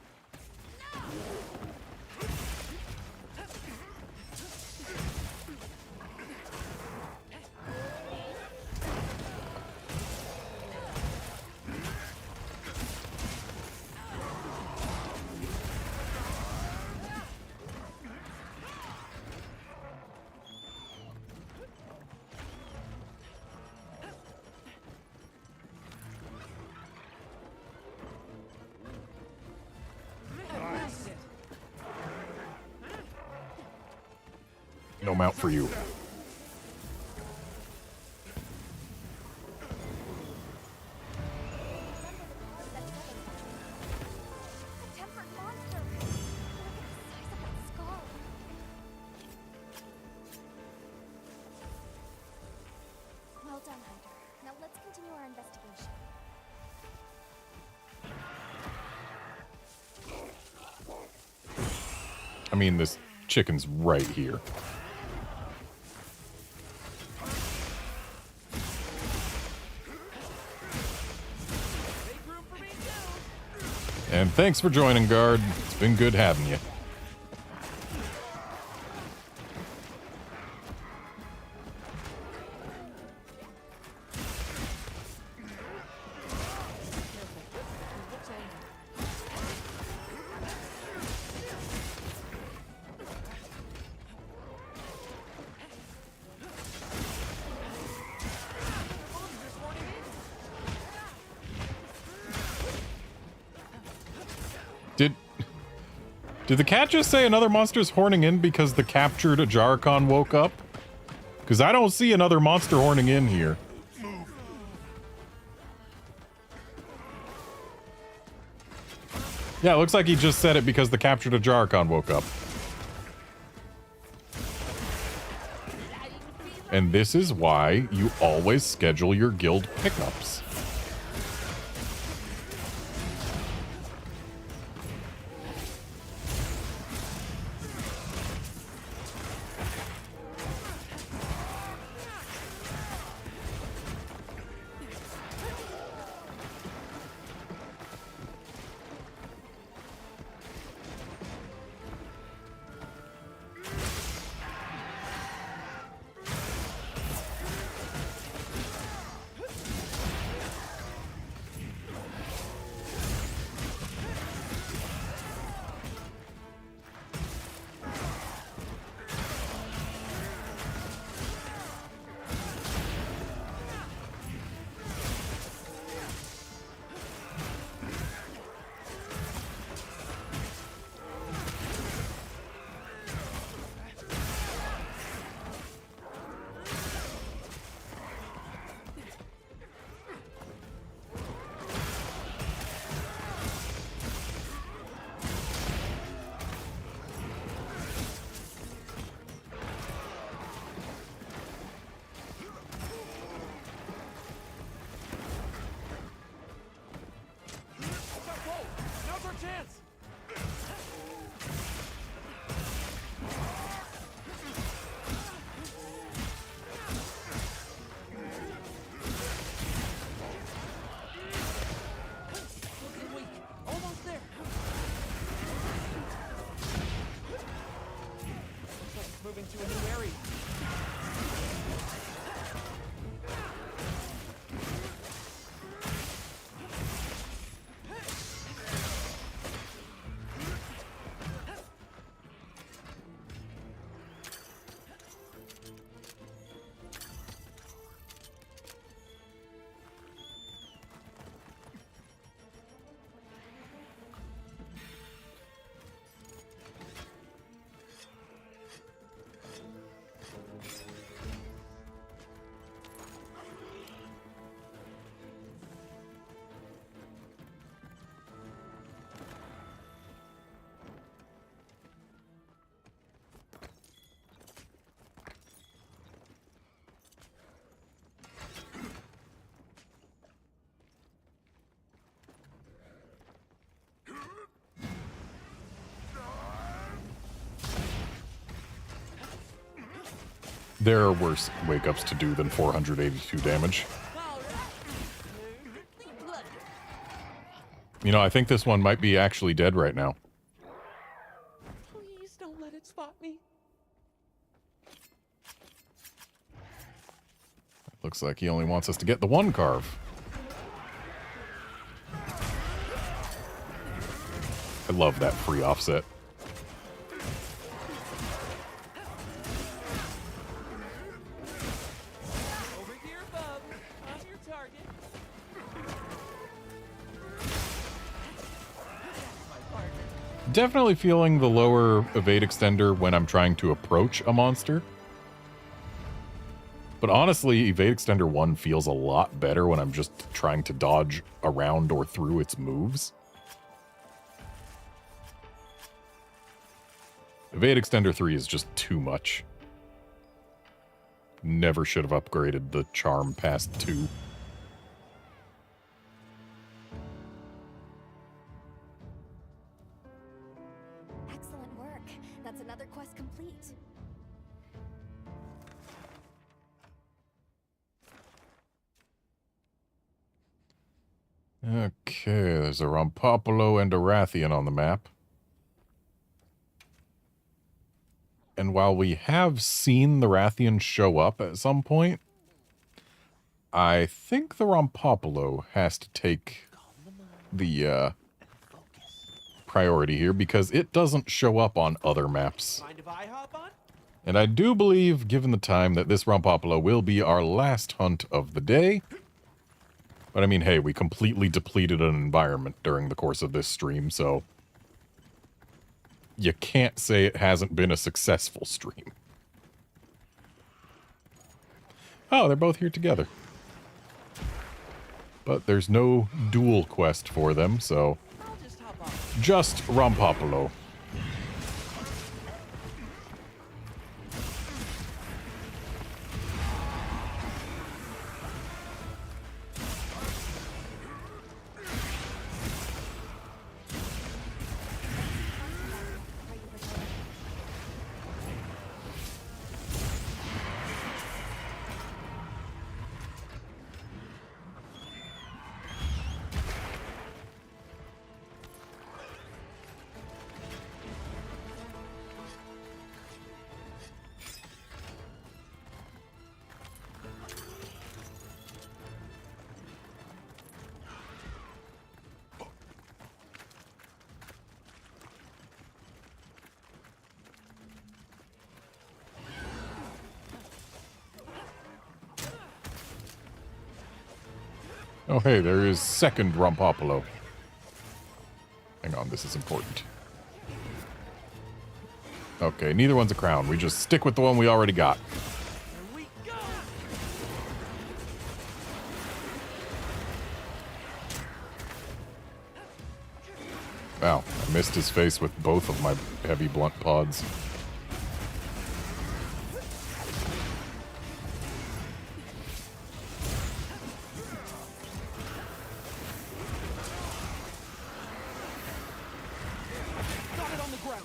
No mount for you. A tempered monster. Look at the size of that skull. Well done, Hunter. Now let's continue our investigation. I mean, this chicken's right here. And thanks for joining, Guard. It's been good having you. Did the cat just say another monster's horning in because the captured Jarkon woke up? Because I don't see another monster horning in here. Yeah, it looks like he just said it because the captured Jarkon woke up. And this is why you always schedule your guild pickups. There are worse wake-ups to do than 482 damage. You know, I think this one might be actually dead right now. Please don't let it spot me. Looks like he only wants us to get the one carve. I love that free offset. Over here, bub. I'm your target. My partner. Definitely feeling the lower evade extender when I'm trying to approach a monster. But honestly, evade extender 1 feels a lot better when I'm just trying to dodge around or through its moves. Evade extender 3 is just too much. Never should have upgraded the charm past 2. Excellent work. That's another quest complete. Okay, there's a Rompopolo and a Rathian on the map. And while we have seen the Rathian show up at some point, I think the Rompopolo has to take the priority here because it doesn't show up on other maps. Mind if I hop on? And I do believe, given the time, that this Rompopolo will be our last hunt of the day. But I mean, hey, we completely depleted an environment during the course of this stream, so you can't say it hasn't been a successful stream. Oh, they're both here together. But there's no dual quest for them, so I'll just hop on. just Rompopolo. Oh, hey, there is second Rompopolo. Hang on, this is important. Okay, neither one's a crown. We just stick with the one we already got. Here we go. Wow, I missed his face with both of my heavy blunt pods. Got it on the ground.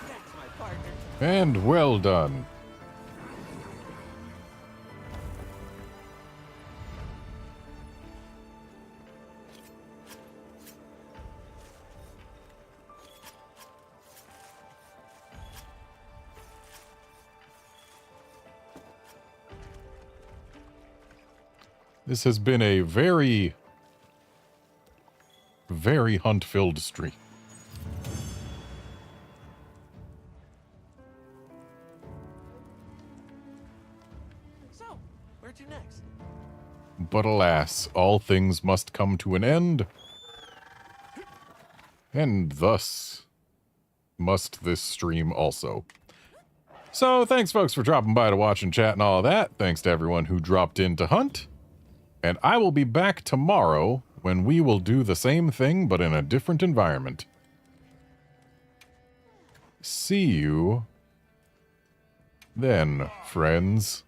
That's my partner. And well done. This has been a very, very hunt-filled stream. So, where to next? But alas, all things must come to an end. And thus must this stream also. So, thanks folks for dropping by to watch and chat and all of that. Thanks to everyone who dropped in to hunt. And I will be back tomorrow when we will do the same thing but in a different environment. See you then, friends.